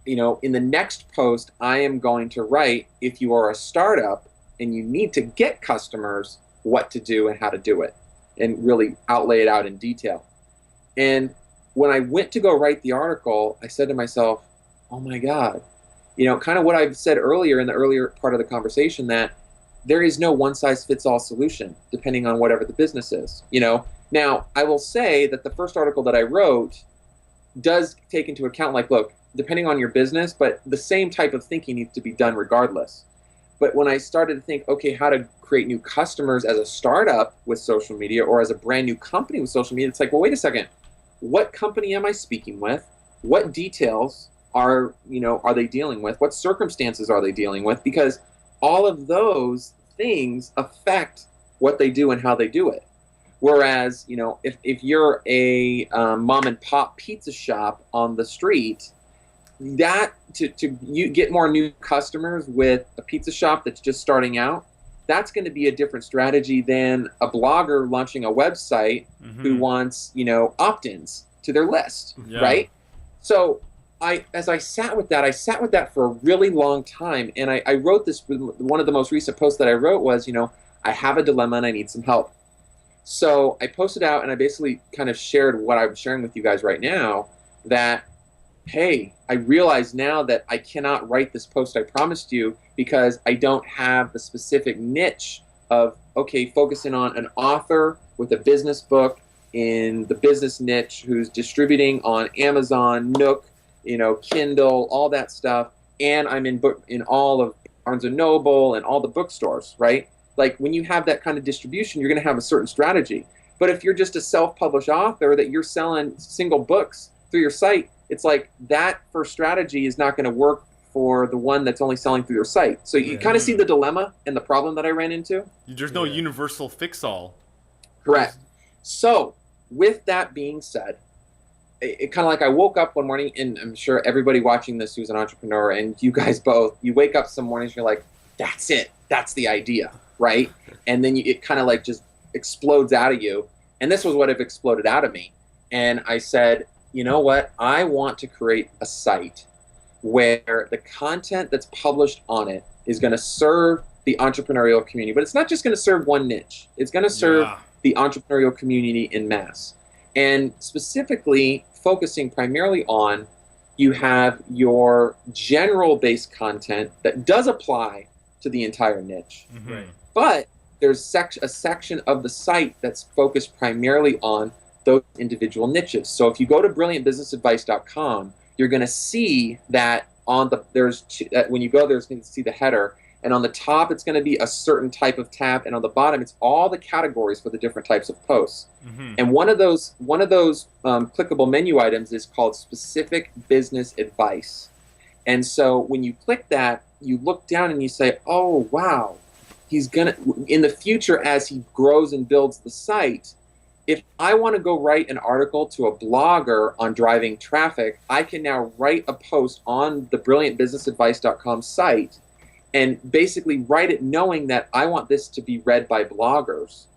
in the next post, I am going to write, if you are a startup and you need to get customers, what to do and how to do it, and really outlay it out in detail. And when I went to go write the article, I said to myself, oh my God, kind of what I've said earlier in the earlier part of the conversation, that there is no one-size-fits-all solution, depending on whatever the business is. Now, I will say that the first article that I wrote does take into account, like, look, depending on your business, but the same type of thinking needs to be done regardless. But when I started to think, okay, how to create new customers as a startup with social media, or as a brand new company with social media, it's like, well, wait a second. What company am I speaking with? What details are they dealing with? What circumstances are they dealing with? Because all of those things affect what they do and how they do it. Whereas, if you're a mom and pop pizza shop on the street, that you get more new customers with a pizza shop that's just starting out, that's going to be a different strategy than a blogger launching a website who wants, opt-ins to their list, right? So as I sat with that for a really long time, and I wrote this, one of the most recent posts that I wrote was, I have a dilemma and I need some help. So I posted out, and I basically kind of shared what I'm sharing with you guys right now, that, hey, I realize now that I cannot write this post I promised you because I don't have the specific niche of, okay, focusing on an author with a business book in the business niche who's distributing on Amazon, Nook, Kindle, all that stuff, and I'm in all of Barnes & Noble and all the bookstores, right? Like, when you have that kind of distribution, you're going to have a certain strategy. But if you're just a self-published author that you're selling single books through your site, it's like that first strategy is not going to work for the one that's only selling through their site. So you kind of see the dilemma and the problem that I ran into. There's no universal fix-all. Correct. So with that being said, it kind of like I woke up one morning, and I'm sure everybody watching this who's an entrepreneur, and you guys both, you wake up some mornings, you're like, that's it. That's the idea, right? And then it kind of like just explodes out of you. And this was what it exploded out of me. And I said, you know what? I want to create a site where the content that's published on it is going to serve the entrepreneurial community. But it's not just going to serve one niche. It's going to serve the entrepreneurial community en masse. And specifically focusing primarily on, you have your general-based content that does apply to the entire niche. Right. But there's a section of the site that's focused primarily on those individual niches. So if you go to brilliantbusinessadvice.com, you're going to see that on the when you go there, it's going to see the header, and on the top it's going to be a certain type of tab, and on the bottom it's all the categories for the different types of posts. And one of those clickable menu items is called specific business advice. And so when you click that, you look down and you say, oh wow, he's gonna, in the future as he grows and builds the site, if I want to go write an article to a blogger on driving traffic, I can now write a post on the brilliantbusinessadvice.com site and basically write it knowing that I want this to be read by bloggers.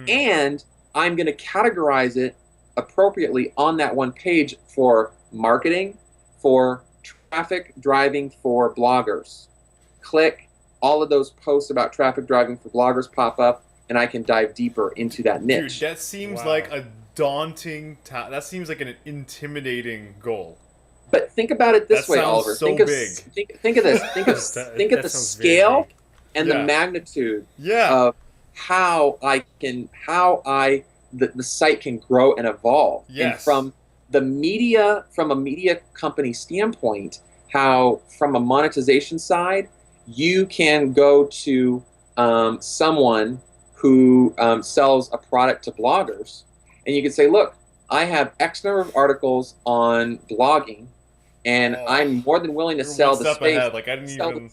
And I'm going to categorize it appropriately on that one page for marketing, for traffic driving for bloggers. Click, all of those posts about traffic driving for bloggers pop up, and I can dive deeper into that niche. Dude, that seems like a daunting that seems like an intimidating goal. But think about it this way, Oliver. So think of this. Think of the scale and the magnitude of how the site can grow and evolve. And from a media company standpoint, how from a monetization side, you can go to someone who sells a product to bloggers, and you can say, look, I have X number of articles on blogging, and I'm more than willing to sell the space. Like, I didn't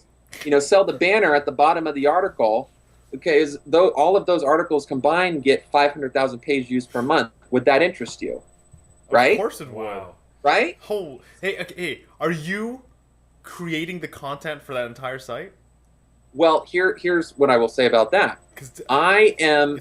sell the banner at the bottom of the article. Okay, though all of those articles combined get 500,000 page views per month. Would that interest you? Right? Of course it would. Right? Oh, hey, are you creating the content for that entire site? Well, here's what I will say about that. I am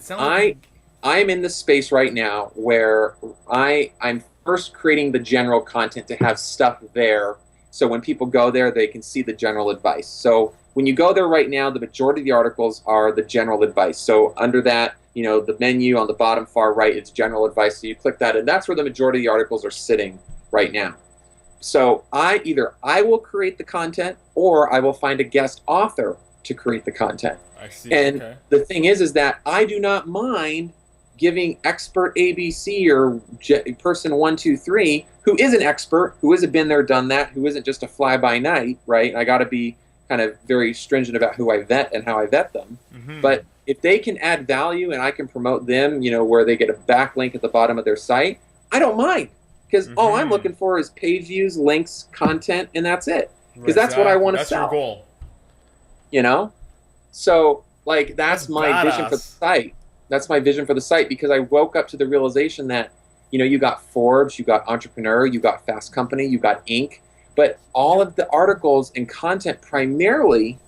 in this space right now where I'm first creating the general content to have stuff there, so when people go there, they can see the general advice. So when you go there right now, the majority of the articles are the general advice. So under that, the menu on the bottom far right, it's general advice. So you click that, and that's where the majority of the articles are sitting right now. So either I will create the content, or I will find a guest author to create the content. I see. And the thing is that I do not mind giving expert ABC or person 1, 2, 3, who is an expert, who hasn't been there, done that, who isn't just a fly-by-night, right? I got to be kind of very stringent about who I vet and how I vet them. But if they can add value and I can promote them, where they get a backlink at the bottom of their site, I don't mind. Because all I'm looking for is page views, links, content, and that's it. Because that's what I want to sell. That's your goal. So like that's my vision for the site. That's my vision for the site, because I woke up to the realization that, you got Forbes, you got Entrepreneur, you got Fast Company, you got Inc., but all of the articles and content primarily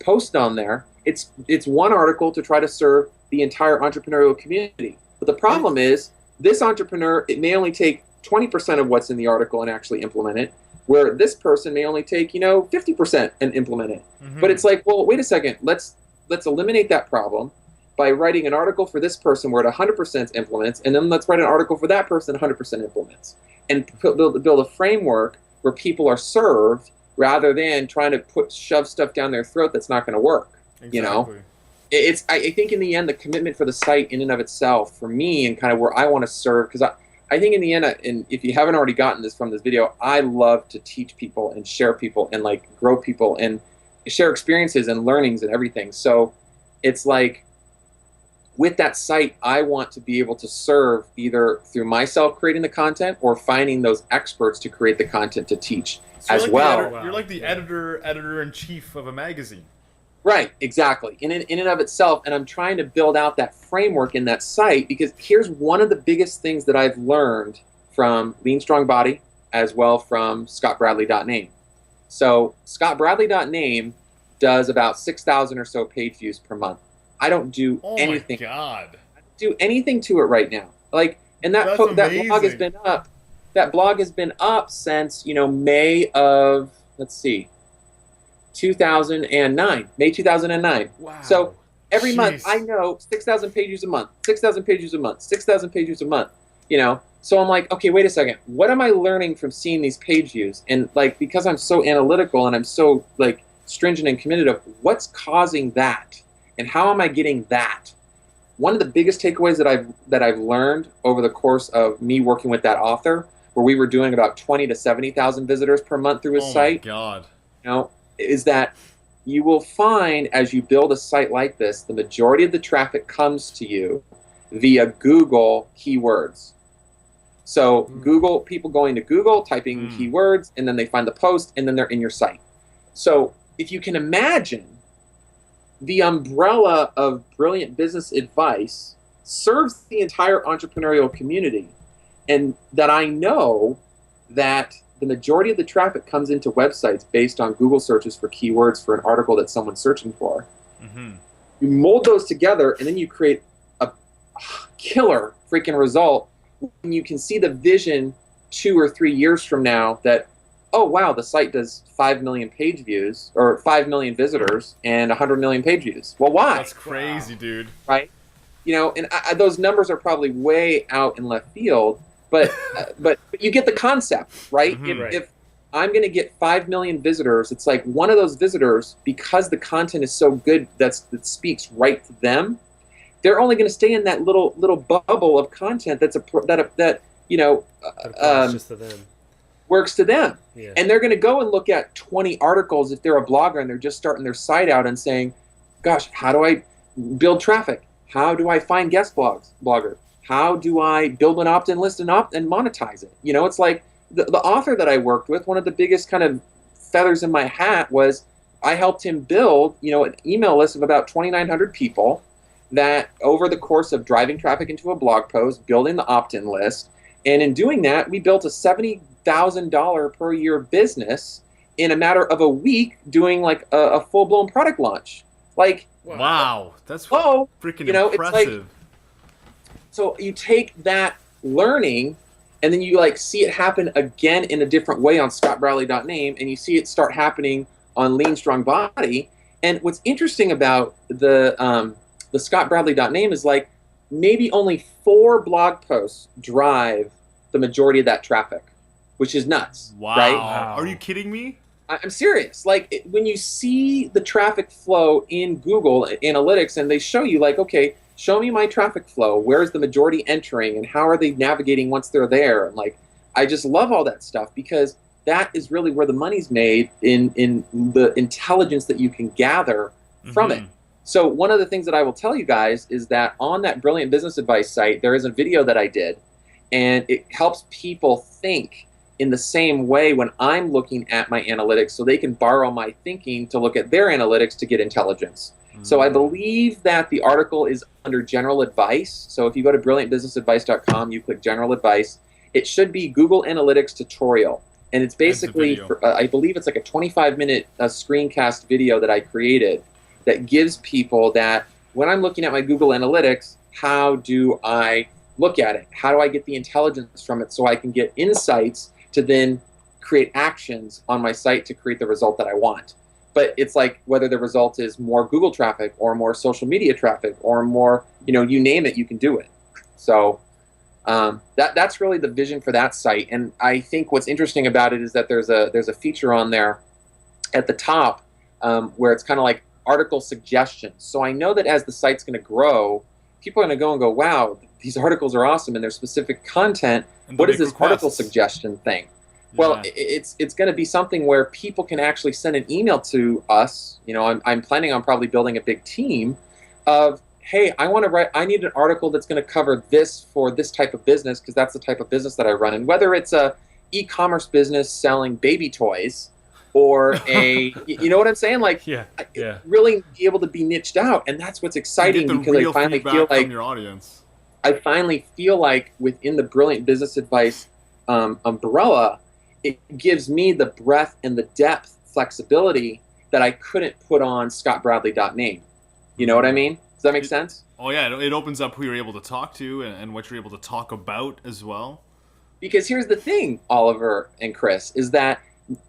post on there. It's one article to try to serve the entire entrepreneurial community. But the problem is, this entrepreneur, it may only take 20% of what's in the article and actually implement it, where this person may only take 50% and implement it. But it's like, well, wait a second, let's eliminate that problem by writing an article for this person where it 100% implements, and then let's write an article for that person 100% implements, and build a framework where people are served rather than trying to shove stuff down their throat that's not going to work. Exactly. I think in the end, the commitment for the site in and of itself, for me, and kind of where I want to serve, because I think in the end, and if you haven't already gotten this from this video, I love to teach people and share people and like grow people and share experiences and learnings and everything. So it's like, with that site, I want to be able to serve either through myself creating the content or finding those experts to create the content to teach So as you're like well. you're like the editor in chief of a magazine. Right, exactly. In and of itself, and I'm trying to build out that framework in that site because here's one of the biggest things that I've learned from Lean Strong Body as well from ScottBradley.name. So ScottBradley.name does about 6,000 or so page views per month. I don't do anything. Oh my God. Do anything to it right now. Like, and that That's blog has been up. That blog has been up since May of 2009, May 2009. Wow. So every month Jeez. I know 6,000 page views a month, 6,000 page views a month, 6,000 page views a month. So I'm like, okay, wait a second. What am I learning from seeing these page views? And like, because I'm so analytical and I'm so like stringent and committed of what's causing that, and how am I getting that? One of the biggest takeaways that I've learned over the course of me working with that author, where we were doing about 20 to 70,000 visitors per month through his site. Oh my God. Is that you will find as you build a site like this, the majority of the traffic comes to you via Google keywords. So Google, people going to Google, typing keywords, and then they find the post, and then they're in your site. So if you can imagine, the umbrella of brilliant business advice serves the entire entrepreneurial community, and that I know that the majority of the traffic comes into websites based on Google searches for keywords for an article that someone's searching for. Mm-hmm. You mold those together, and then you create a killer freaking result. When you can see the vision 2 or 3 years from now that, oh wow, the site does 5 million page views or 5 million visitors and 100 million page views. Well, why? That's crazy, dude. Right? And those numbers are probably way out in left field, but but you get the concept, right? Mhm. If I'm going to get 5 million visitors, it's like one of those visitors, because the content is so good that speaks right to them, they're only going to stay in that little bubble of content that just to them. works to them. Yeah. And they're going to go and look at 20 articles if they're a blogger and they're just starting their site out and saying, gosh, how do I build traffic? How do I find guest blogger? How do I build an opt-in list and monetize it? It's like the author that I worked with, one of the biggest kind of feathers in my hat was I helped him build, an email list of about 2,900 people that over the course of driving traffic into a blog post, building the opt-in list, and in doing that, we built a $70,000 per year business in a matter of a week doing like a full-blown product launch. Like, Wow. That's whoa, freaking it's like, impressive. so you take that learning and then you like see it happen again in a different way on ScottBradley.name, and you see it start happening on Lean Strong Body. And what's interesting about the ScottBradley.name is like maybe only 4 blog posts drive the majority of that traffic, which is nuts. Wow. Right? Are you kidding me? I'm serious. Like when you see the traffic flow in Google Analytics and they show you like, okay, show me my traffic flow. Where is the majority entering and how are they navigating once they're there? And like, I just love all that stuff because that is really where the money's made in the intelligence that you can gather from it. So one of the things that I will tell you guys is that on that Brilliant Business Advice site, there is a video that I did, and it helps people think in the same way when I'm looking at my analytics so they can borrow my thinking to look at their analytics to get intelligence. So I believe that the article is under general advice. So if you go to brilliantbusinessadvice.com, you click general advice, it should be Google Analytics tutorial. And it's basically, I believe it's like a 25-minute screencast video that I created that gives people that when I'm looking at my Google Analytics, how do I look at it? How do I get the intelligence from it so I can get insights to then create actions on my site to create the result that I want? But it's like whether the result is more Google traffic or more social media traffic or more, you name it, you can do it. So that's really the vision for that site. And I think what's interesting about it is that there's a feature on there at the top where it's kind of like article suggestions. So I know that as the site's going to grow, people are going to go and go, wow, these articles are awesome and they're specific content. What is this article suggestion thing? Well, it's going to be something where people can actually send an email to us. I'm planning on probably building a big team of, hey, I need an article that's going to cover this for this type of business because that's the type of business that I run. And whether it's a e-commerce business selling baby toys or you know what I'm saying? Like, Yeah, yeah. really be able to be niched out. And that's what's exciting because I finally feel like from your audience. I finally feel like within the Brilliant Business Advice umbrella, it gives me the breadth and the depth flexibility that I couldn't put on scottbradley.name. You know what I mean? Does that make sense? Oh yeah, it opens up who you're able to talk to and what you're able to talk about as well. Because here's the thing, Oliver and Chris, is that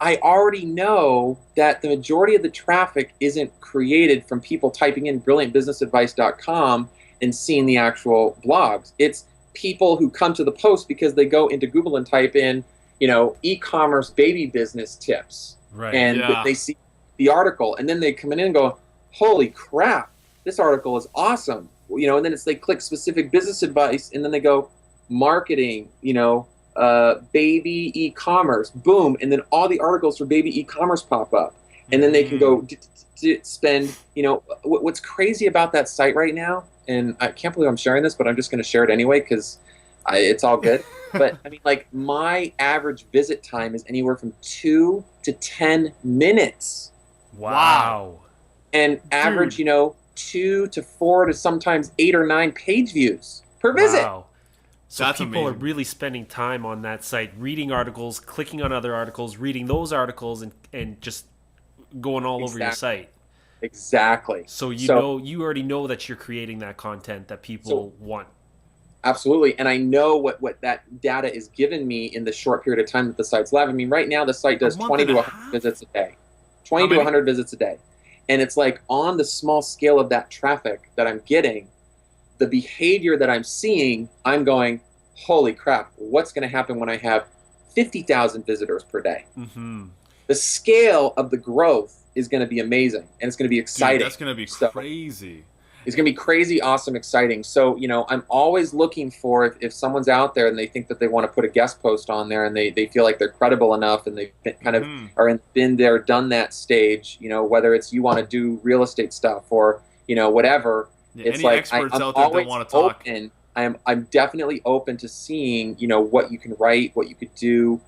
I already know that the majority of the traffic isn't created from people typing in brilliantbusinessadvice.com and seeing the actual blogs. It's people who come to the post because they go into Google and type in, e-commerce baby business tips. Right. And they see the article, and then they come in and go, holy crap, this article is awesome. And then they click specific business advice, and then they go marketing, baby e-commerce, boom, and then all the articles for baby e-commerce pop up, and then they can go spend. What's crazy about that site right now, and I can't believe I'm sharing this, but I'm just going to share it anyway because it's all good. But I mean, like, my average visit time is anywhere from 2 to 10 minutes. Wow. And average, 2 to 4 to sometimes 8 or 9 page views per visit. Wow. So That's people amazing. are really spending time on that site, reading articles, clicking on other articles, reading those articles, and just going all over your site. Exactly. So you already know that you're creating that content that people want. Absolutely. And I know what that data is giving me in the short period of time that the site's live. I mean, right now the site does 20 to 100 visits a day. 20 to 100 visits a day. And it's like, on the small scale of that traffic that I'm getting, the behavior that I'm seeing, I'm going, holy crap, what's going to happen when I have 50,000 visitors per day? Mm-hmm. The scale of the growth is going to be amazing, and it's going to be exciting. Dude, that's going to be crazy. It's going to be crazy, awesome, exciting. So, I'm always looking for, if someone's out there and they think that they want to put a guest post on there and they feel like they're credible enough and they kind of are been there, done that stage, whether it's you want to do real estate stuff or, whatever. Yeah, it's any like, experts I'm out there always that want to talk. open. I'm definitely open to seeing, what you can write, what you could do.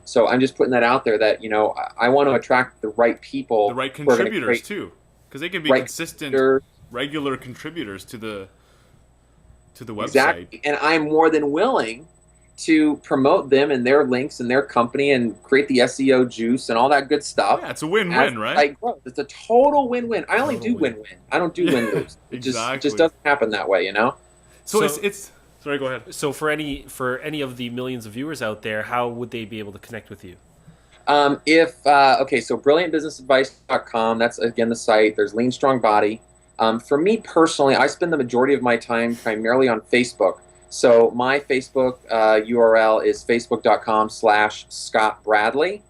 So I'm just putting that out there that, I want to attract the right people. The right contributors too. Because they can be consistent, regular contributors to the website. Exactly. And I'm more than willing to promote them and their links and their company and create the SEO juice and all that good stuff. Yeah, it's a win-win, right? It's a total win-win. I only do win-win. I don't do win-lose. It just doesn't happen that way, So it's sorry, go ahead. So for any of the millions of viewers out there, how would they be able to connect with you? So brilliantbusinessadvice.com, that's again the site. There's Lean Strong Body. For me personally, I spend the majority of my time primarily on Facebook. So my Facebook URL is facebook.com/Scott Bradley.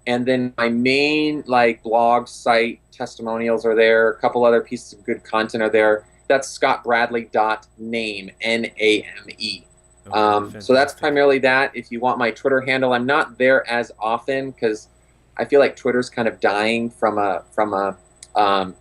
And then my main blog site testimonials are there. A couple other pieces of good content are there. That's scottbradley.name, Name. So that's primarily that. If you want my Twitter handle, I'm not there as often because I feel like Twitter's kind of dying from a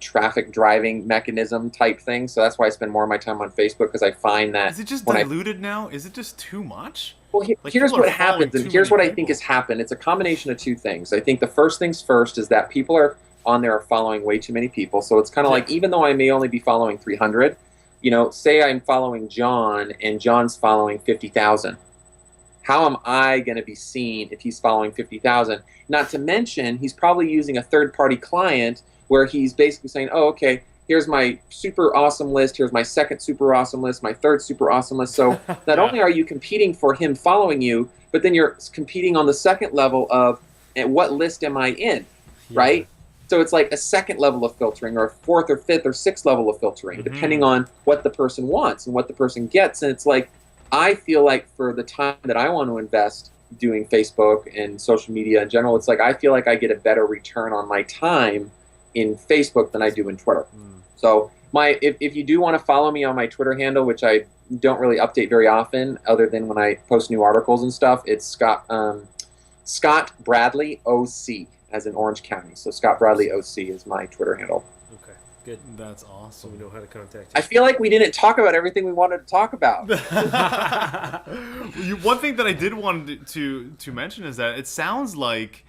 traffic driving mechanism type thing. So that's why I spend more of my time on Facebook, because I find that... Is it just diluted now? Is it just too much? Well, here's what happens, and here's what I think has happened. It's a combination of two things. I think the first things first is that people are on there are following way too many people. So it's kind of like, even though I may only be following 300, say I'm following John and John's following 50,000. How am I going to be seen if he's following 50,000? Not to mention, he's probably using a third-party client where he's basically saying, oh, okay, here's my super awesome list, here's my second super awesome list, my third super awesome list. So not only are you competing for him following you, but then you're competing on the second level of, what list am I in, right? So it's like a second level of filtering, or a fourth or fifth or sixth level of filtering, depending on what the person wants and what the person gets. And it's like, I feel like for the time that I want to invest doing Facebook and social media in general, it's like I feel like I get a better return on my time in Facebook than I do in Twitter. So if you do want to follow me on my Twitter handle, which I don't really update very often other than when I post new articles and stuff, it's Scott Bradley OC, as in Orange County. So Scott Bradley OC is my Twitter handle. Okay, Good. That's So awesome. we know how to contact I you. feel like we didn't talk about everything we wanted to talk about. One thing that I did want to mention is that it sounds like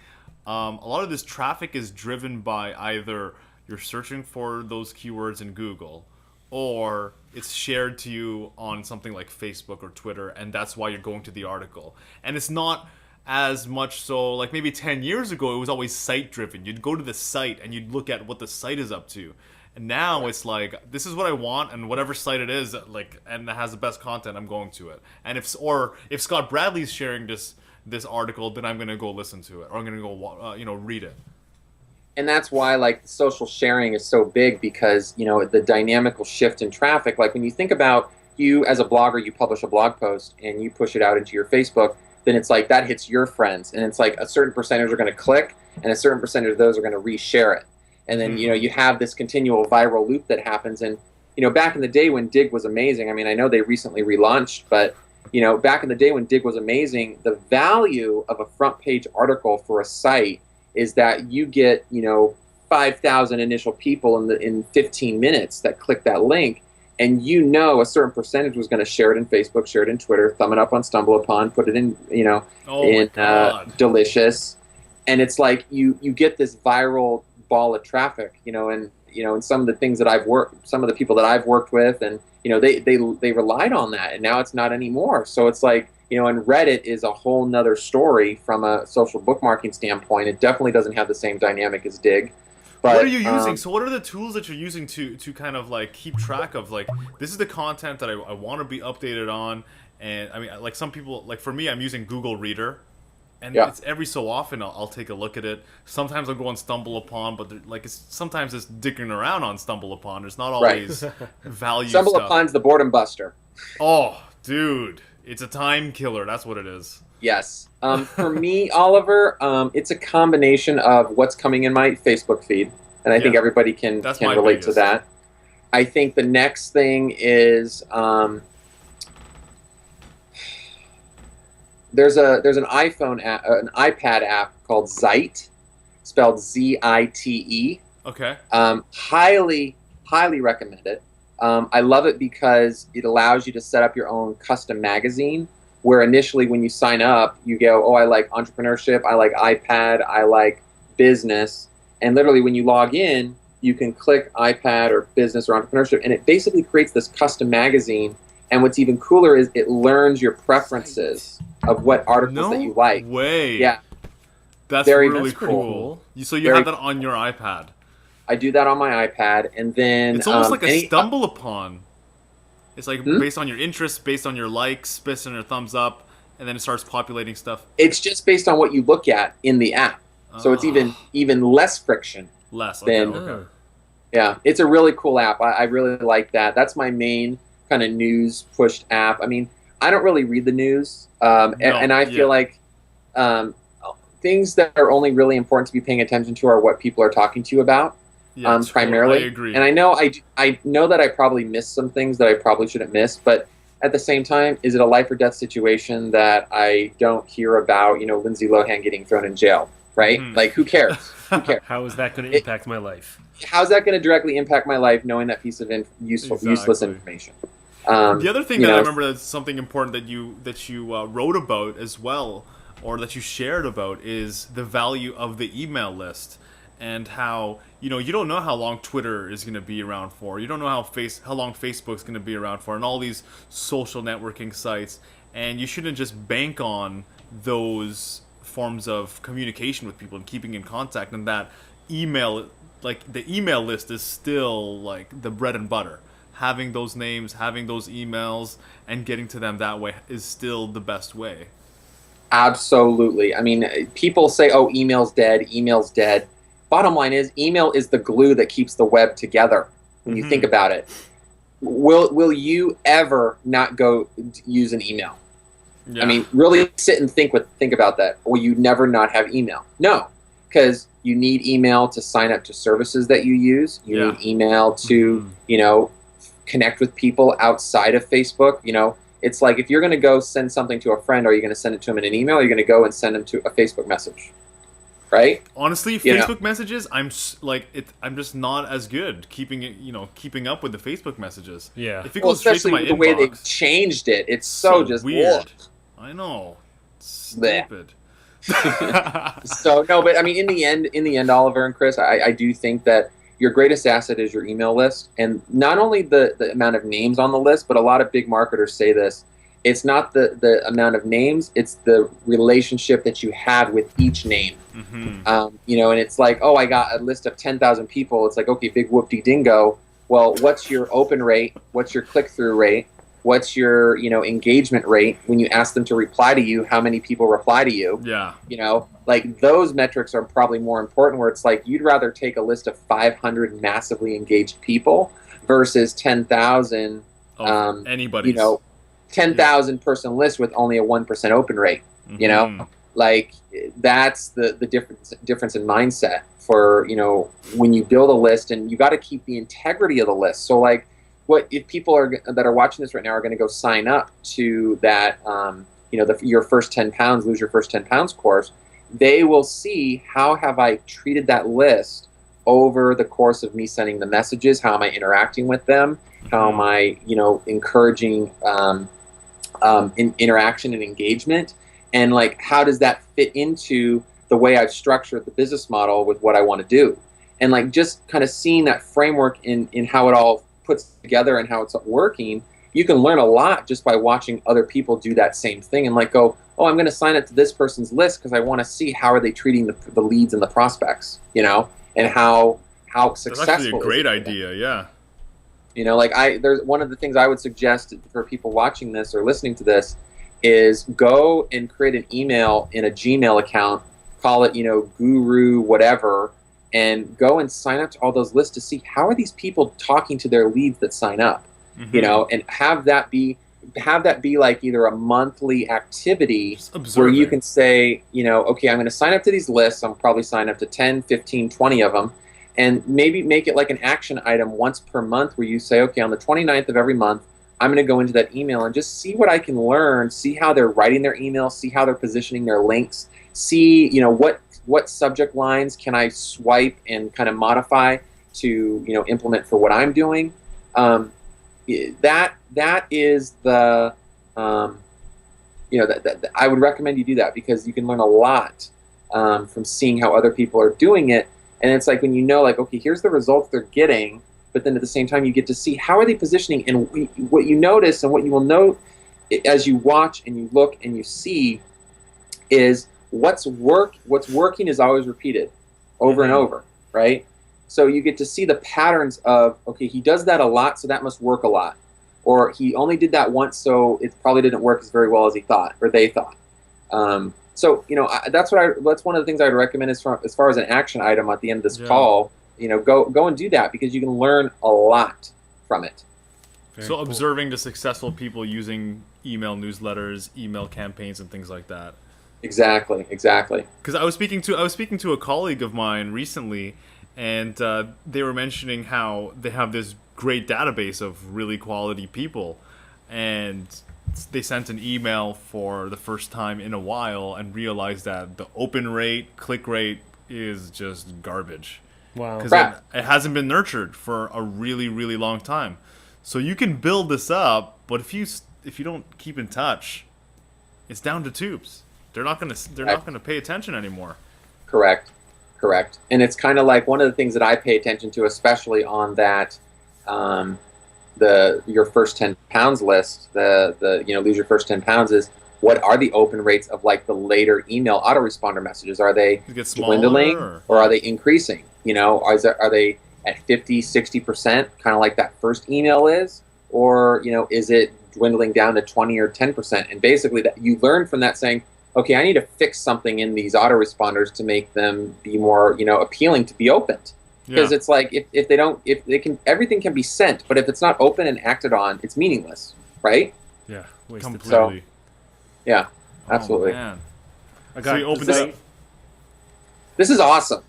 a lot of this traffic is driven by either you're searching for those keywords in Google, or it's shared to you on something like Facebook or Twitter, and that's why you're going to the article. And it's not as much so, like maybe 10 years ago, it was always site driven. You'd go to the site and you'd look at what the site is up to. And now it's like, this is what I want, and whatever site it is, like, and it has the best content, I'm going to it. And if Scott Bradley's sharing this article, then I'm gonna go listen to it, or I'm gonna go read it. And that's why like social sharing is so big, because the dynamical shift in traffic. Like when you think about, you as a blogger, you publish a blog post and you push it out into your Facebook, then it's like that hits your friends, and it's like a certain percentage are going to click and a certain percentage of those are going to reshare it. And then you have this continual viral loop that happens. And back in the day when Digg was amazing, I mean, I know they recently relaunched, but back in the day when Digg was amazing, the value of a front page article for a site is that you get 5,000 initial people in 15 minutes that click that link, and a certain percentage was going to share it in Facebook, share it in Twitter, thumb it up on StumbleUpon, put it in Delicious, and it's like you get this viral ball of traffic, and some of the things that some of the people that I've worked with, and they relied on that, and now it's not anymore. So it's like, and Reddit is a whole nother story from a social bookmarking standpoint. It definitely doesn't have the same dynamic as Digg. But, what are you using? So what are the tools that you're using to kind of like keep track of, like, this is the content that I want to be updated on? And I mean, like some people, like for me, I'm using Google Reader. And it's every so often I'll take a look at it. Sometimes I'll go on StumbleUpon, but sometimes it's digging around on StumbleUpon. There's not always value stuff. StumbleUpon's the boredom buster. Oh, dude, it's a time killer. That's what it is. Yes. For me, Oliver, it's a combination of what's coming in my Facebook feed, and I think everybody can relate to that. I think the next thing is there's an iPhone app, an iPad app called Zite, spelled Zite. Okay. Highly recommend it. I love it because it allows you to set up your own custom magazine, where initially when you sign up, you go, oh, I like entrepreneurship, I like iPad, I like business. And literally when you log in, you can click iPad or business or entrepreneurship, and it basically creates this custom magazine. And what's even cooler is it learns your preferences of what articles that you like. No way. Yeah. That's really cool. So you have that on your iPad. I do that on my iPad, and then it's almost like a StumbleUpon. It's like based on your interests, based on your likes, based on your thumbs up, and then it starts populating stuff. It's just based on what you look at in the app, so it's even less friction. Okay. Yeah, it's a really cool app. I really like that. That's my main kind of news pushed app. I mean, I don't really read the news, and I feel like things that are only really important to be paying attention to are what people are talking to you about. Yeah, primarily. I agree. And I know that I probably missed some things that I probably shouldn't miss, but at the same time, is it a life or death situation that I don't hear about, Lindsay Lohan getting thrown in jail, right? Like, who cares? Who cares? How is that going to impact my life? How's that going to directly impact my life, knowing that piece of useless information? The other thing that I remember that's something important that you wrote about as well, or that you shared about, is the value of the email list. And how you don't know how long Twitter is going to be around for. You don't know how long Facebook's going to be around for, and all these social networking sites. And you shouldn't just bank on those forms of communication with people and keeping in contact. And that email, like the email list, is still like the bread and butter. Having those names, having those emails, and getting to them that way is still the best way. Absolutely. I mean, people say, "Oh, email's dead. Email's dead." Bottom line is, email is the glue that keeps the web together. When you think about it, will you ever not go use an email? Yeah. I mean, really sit and think about that. Will you never not have email? No, because you need email to sign up to services that you use. You need email to connect with people outside of Facebook. It's like, if you're going to go send something to a friend, are you going to send it to them in an email? Or are you going to go and send them to a Facebook message? right? Honestly, You know? Facebook messages, I'm just not as good keeping up with the Facebook messages. Yeah. If it Well, goes straight to especially my with the way they've inbox, changed it, it's so just weird. I know. Blech. Stupid. So no, but I mean, in the end, Oliver and Chris, I do think that your greatest asset is your email list, and not only the amount of names on the list, but a lot of big marketers say this. It's not the amount of names; it's the relationship that you have with each name. Mm-hmm. And it's like, oh, I got a list of 10,000 people. It's like, okay, big whoop de dingo. Well, what's your open rate? What's your click through rate? What's your engagement rate when you ask them to reply to you? How many people reply to you? Yeah. Like those metrics are probably more important, where it's like you'd rather take a list of 500 massively engaged people versus 10,000 anybody 10,000 person list with only a 1% open rate. Mm-hmm. Like that's the difference in mindset for when you build a list, and you got to keep the integrity of the list. So like, what if people that are watching this right now are going to go sign up to that your first 10 pounds, lose your first 10 pounds course, they will see how have I treated that list over the course of me sending the messages, how am I interacting with them, how am I encouraging interaction and engagement, and like how does that fit into the way I've structured the business model with what I want to do, and like just kind of seeing that framework in how it all puts together and how it's working. You can learn a lot just by watching other people do that same thing and like go, oh, I'm going to sign up to this person's list because I want to see how are they treating the leads and the prospects, and how successful. That's actually a great idea, yeah. There's one of the things I would suggest for people watching this or listening to this is go and create an email in a Gmail account, call it, Guru whatever, and go and sign up to all those lists to see how are these people talking to their leads that sign up, and have that be like either a monthly activity where you can say, okay, I'm going to sign up to these lists. I'm probably sign up to 10, 15, 20 of them, and maybe make it like an action item once per month where you say, okay, on the 29th of every month, I'm going to go into that email and just see what I can learn, see how they're writing their email, see how they're positioning their links, see, what subject lines can I swipe and kind of modify to, implement for what I'm doing. That is the, that I would recommend you do that because you can learn a lot from seeing how other people are doing it. And it's like when like, okay, here's the results they're getting, but then at the same time you get to see how are they positioning, and what you notice and what you will note as you watch and you look and you see is what's working is always repeated over and over, right? So you get to see the patterns of, okay, he does that a lot, so that must work a lot. Or he only did that once, so it probably didn't work as very well as he thought or they thought. So that's one of the things I would recommend as far as an action item at the end of this call. Go and do that because you can learn a lot from it. Very cool. Observing the successful people using email newsletters, email campaigns, and things like that. Exactly. Because I was speaking to a colleague of mine recently, and they were mentioning how they have this great database of really quality people, and they sent an email for the first time in a while and realized that the open rate, click rate is just garbage. Wow. Because it hasn't been nurtured for a really, really long time. So you can build this up, but if you don't keep in touch, it's down to tubes. They're not gonna pay attention anymore. Correct. And it's kind of like one of the things that I pay attention to, especially on that your first 10 pounds list, the lose your first 10 pounds, is what are the open rates of like the later email autoresponder messages? Are they dwindling or are they increasing? Are they at 50, 60%, kind of like that first email is? Or, is it dwindling down to 20 or 10%? And basically that you learn from that saying, okay, I need to fix something in these autoresponders to make them be more, appealing to be opened. Because it's like if they can, everything can be sent, but if it's not open and acted on, it's meaningless, right? Yeah, completely. So, yeah, absolutely. Oh, man. This is awesome.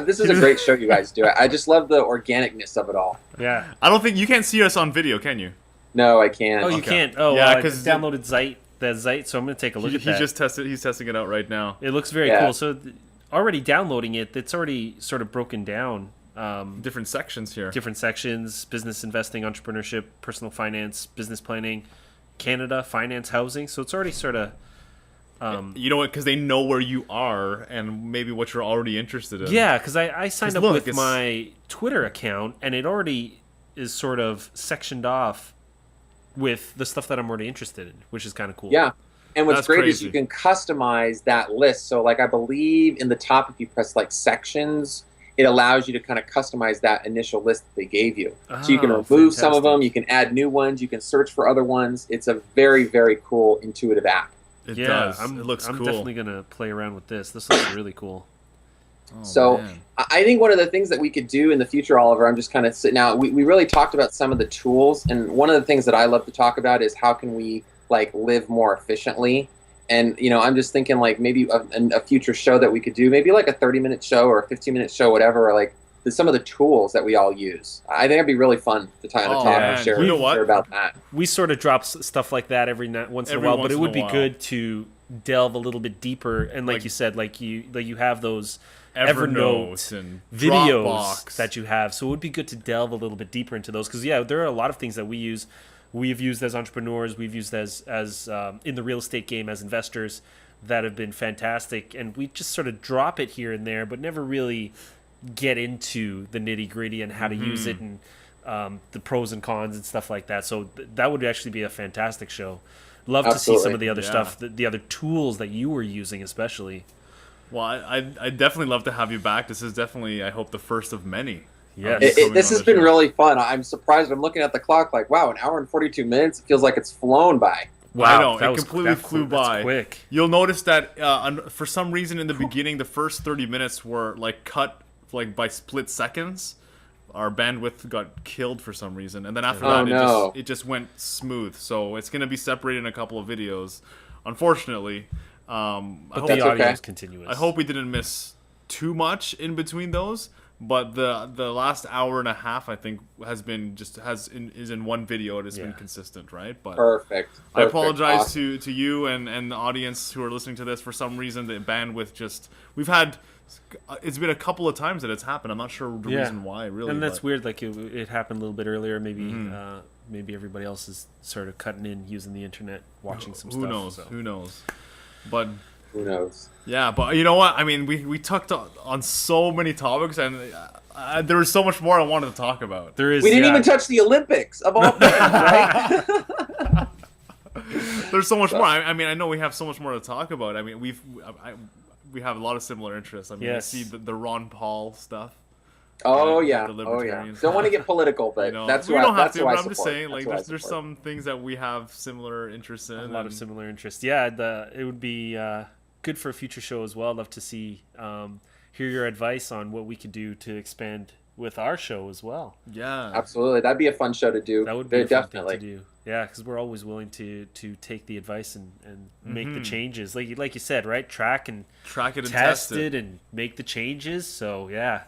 This is a great show you guys do. I just love the organicness of it all. Yeah. I don't think you can't see us on video, can you? No, I can't. Oh, you can't. Oh, yeah, because I downloaded Zeit, so I'm gonna take a look at that. He's testing it out right now. It looks very cool. So already downloading it, it's already sort of broken down. Different sections here. Different sections: business investing, entrepreneurship, personal finance, business planning, Canada, finance, housing. So it's already sort of You know what? Because they know where you are and maybe what you're already interested in. yeah, because I signed up look, with it's- my Twitter account, and it already is sort of sectioned off with the stuff that I'm already interested in, which is kind of cool. Yeah. And what's That's great is crazy. you can customize that list. So, like, I believe in the top, if you press like sections, it allows you to kind of customize that initial list that they gave you. So you can Oh, remove some of fantastic. them, you can add new ones, you can search for other ones. It's a very, very cool, intuitive app. It Yeah, does. I'm, It looks I'm cool. definitely gonna play around with this. This looks really cool. Oh, So man. I think one of the things that we could do in the future, Oliver, I'm just kind of sitting out. We really talked about some of the tools, and one of the things that I love to talk about is how can we like live more efficiently. And I'm just thinking like maybe a future show that we could do, maybe like a 30-minute show or a 15-minute show, whatever. Or like some of the tools that we all use. I think it'd be really fun to talk man. and share, You know what? share about that. We sort of drop stuff like that once in a Every while, once but it in would a be while. good to delve a little bit deeper. And like Like- you said, like you have those Evernote and videos Dropbox. that you have, so it would be good to delve a little bit deeper into those, because there are a lot of things that we've used as entrepreneurs, we've used as in the real estate game as investors, that have been fantastic, and we just sort of drop it here and there, but never really get into the nitty gritty and how to use it, and the pros and cons and stuff like that. So that would actually be a fantastic show. Love to see some of the other Yeah. stuff, the other tools that you were using, especially. Well, I definitely love to have you back. This is definitely, I hope, the first of many. Yes. This has been really fun. I'm surprised. I'm looking at the clock like, wow, an hour and 42 minutes. It feels like it's flown by. I know, that it was- completely that flew that's by. quick. You'll notice that for some reason in the beginning, the first 30 minutes were like cut like by split seconds. Our bandwidth got killed for some reason, and then after Oh, that, no. it just went smooth. So it's gonna be separated in a couple of videos, unfortunately. I But hope, the That's audio okay. is continuous. I hope we didn't miss too much in between those. But the last hour and a half, I think, is in one video. It has been Yeah. consistent, right? But Perfect. I Perfect. apologize Awesome. to you and the audience who are listening to this. For some reason, the bandwidth it's been a couple of times that it's happened. I'm not sure the reason why, really. And that's but- weird. Like it happened a little bit earlier. Maybe maybe everybody else is sort of cutting in using the internet, watching some Who stuff. knows? so. Who knows? But Who knows? yeah, but you know what? I mean, we touched on so many topics, and there was so much more I wanted to talk about. There is. We didn't yeah. even touch the Olympics of all things, right? There's so much more. I mean, I know we have so much more to talk about. I mean, we have a lot of similar interests. I mean, Yes. I see the Ron Paul stuff. Oh Right, yeah, the oh yeah. libertarians. Don't want to get political, but You know, that's we who don't I, have that's to, who I but I'm just support. saying, like, That's who I there's support. some things that we have similar interests in. A lot of and- similar interests. Yeah, it would be good for a future show as well. I'd love to see hear your advice on what we could do to expand with our show as well. Yeah, Absolutely, that'd be a fun show to do. That would be Very a fun definitely. thing to do. Yeah, because we're always willing to take the advice and make Mm-hmm. the changes. Like you said, right? Track and track it and test it and make the changes. So yeah,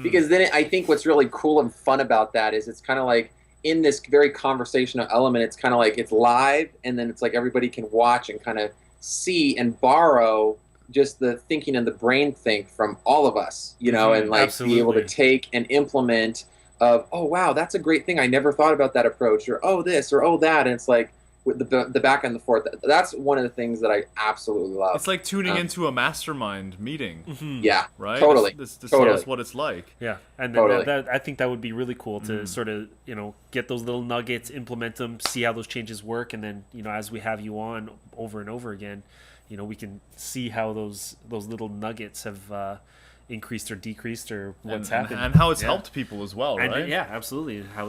Because then I think what's really cool and fun about that is it's kind of like in this very conversational element, it's kind of like it's live, and then it's like everybody can watch and kind of see and borrow just the thinking and the brain think from all of us, and like be able to Absolutely. take and implement of, oh wow, that's a great thing, I never thought about that approach, or oh this, or oh that, and it's like with the back and the forth. That's one of the things that I absolutely love. it's like tuning into a mastermind meeting, Yeah, right? totally. This Totally. is what it's like. yeah, and then Totally. I think that would be really cool to sort of get those little nuggets, implement them, see how those changes work, and then as we have you on over and over again, we can see how those little nuggets have increased or decreased or what's happened and how it's Yeah. helped people as well, And, right? yeah, absolutely. How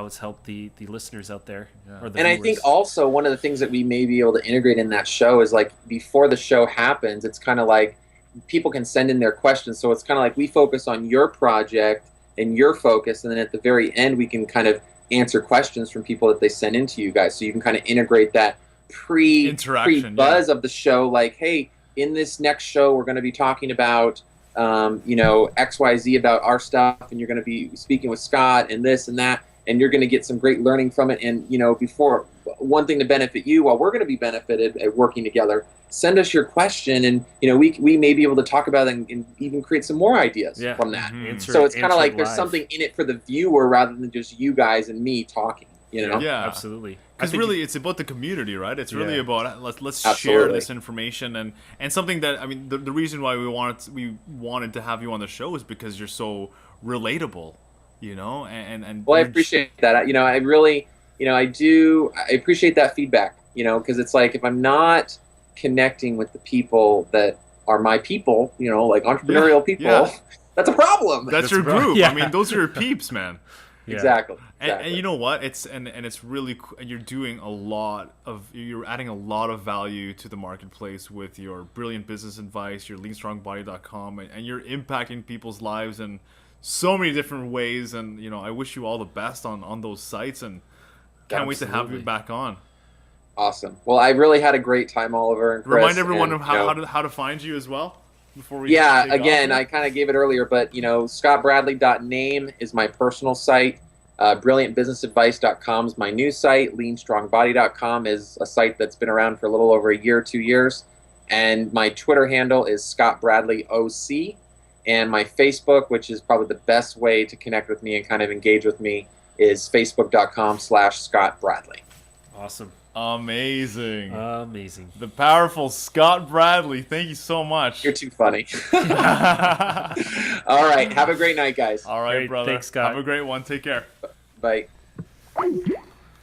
it's helped the listeners out there. Or the And I viewers. think also one of the things that we may be able to integrate in that show is like before the show happens, it's kind of like people can send in their questions. So it's kind of like we focus on your project and your focus, and then at the very end we can kind of answer questions from people that they send into you guys. So you can kind of integrate that Interaction, buzz of the show. Like, hey, in this next show we're going to be talking about XYZ about our stuff, and you're going to be speaking with Scott and this and that. and you're going to get some great learning from it. And, you know, before one thing to benefit you while we're going to be benefited at working together, send us your question, and, you know, we may be able to talk about it and even create some more ideas from that. So it's kind of like there's something in it for the viewer rather than just you guys and me talking, you know? Yeah, absolutely. Because really, it's about the community, right? It's really about let's Absolutely. share this information, and something that, I mean, the reason why we wanted to have you on the show is because you're so relatable, you know, and well, I appreciate that. You know, I really, you know, I appreciate that feedback, you know, because it's like if I'm not connecting with the people that are my people, you know, like entrepreneurial people, that's a problem. That's your group. I mean, those are your peeps, man. Exactly. And you know what? It's really you're doing you're adding a lot of value to the marketplace with your brilliant business advice, your leanstrongbody.com, and you're impacting people's lives in so many different ways. And, you know, I wish you all the best on those sites, and can't wait to have you back on. Awesome. Well, I really had a great time, Oliver and Chris. Remind everyone of how to find you as well. Before we again, I kind of gave it earlier, but, you know, scottbradley.name is my personal site. Brilliantbusinessadvice.com is my new site. Leanstrongbody.com is a site that's been around for a little over a year, 2 years. And my Twitter handle is scottbradleyoc. And my Facebook, which is probably the best way to connect with me and kind of engage with me, is facebook.com/scottbradley. Awesome. Amazing. The powerful Scott Bradley. Thank you so much. You're too funny. All right. Have a great night, guys. All right, brother. Thanks, Scott. Have a great one. Take care. Bye.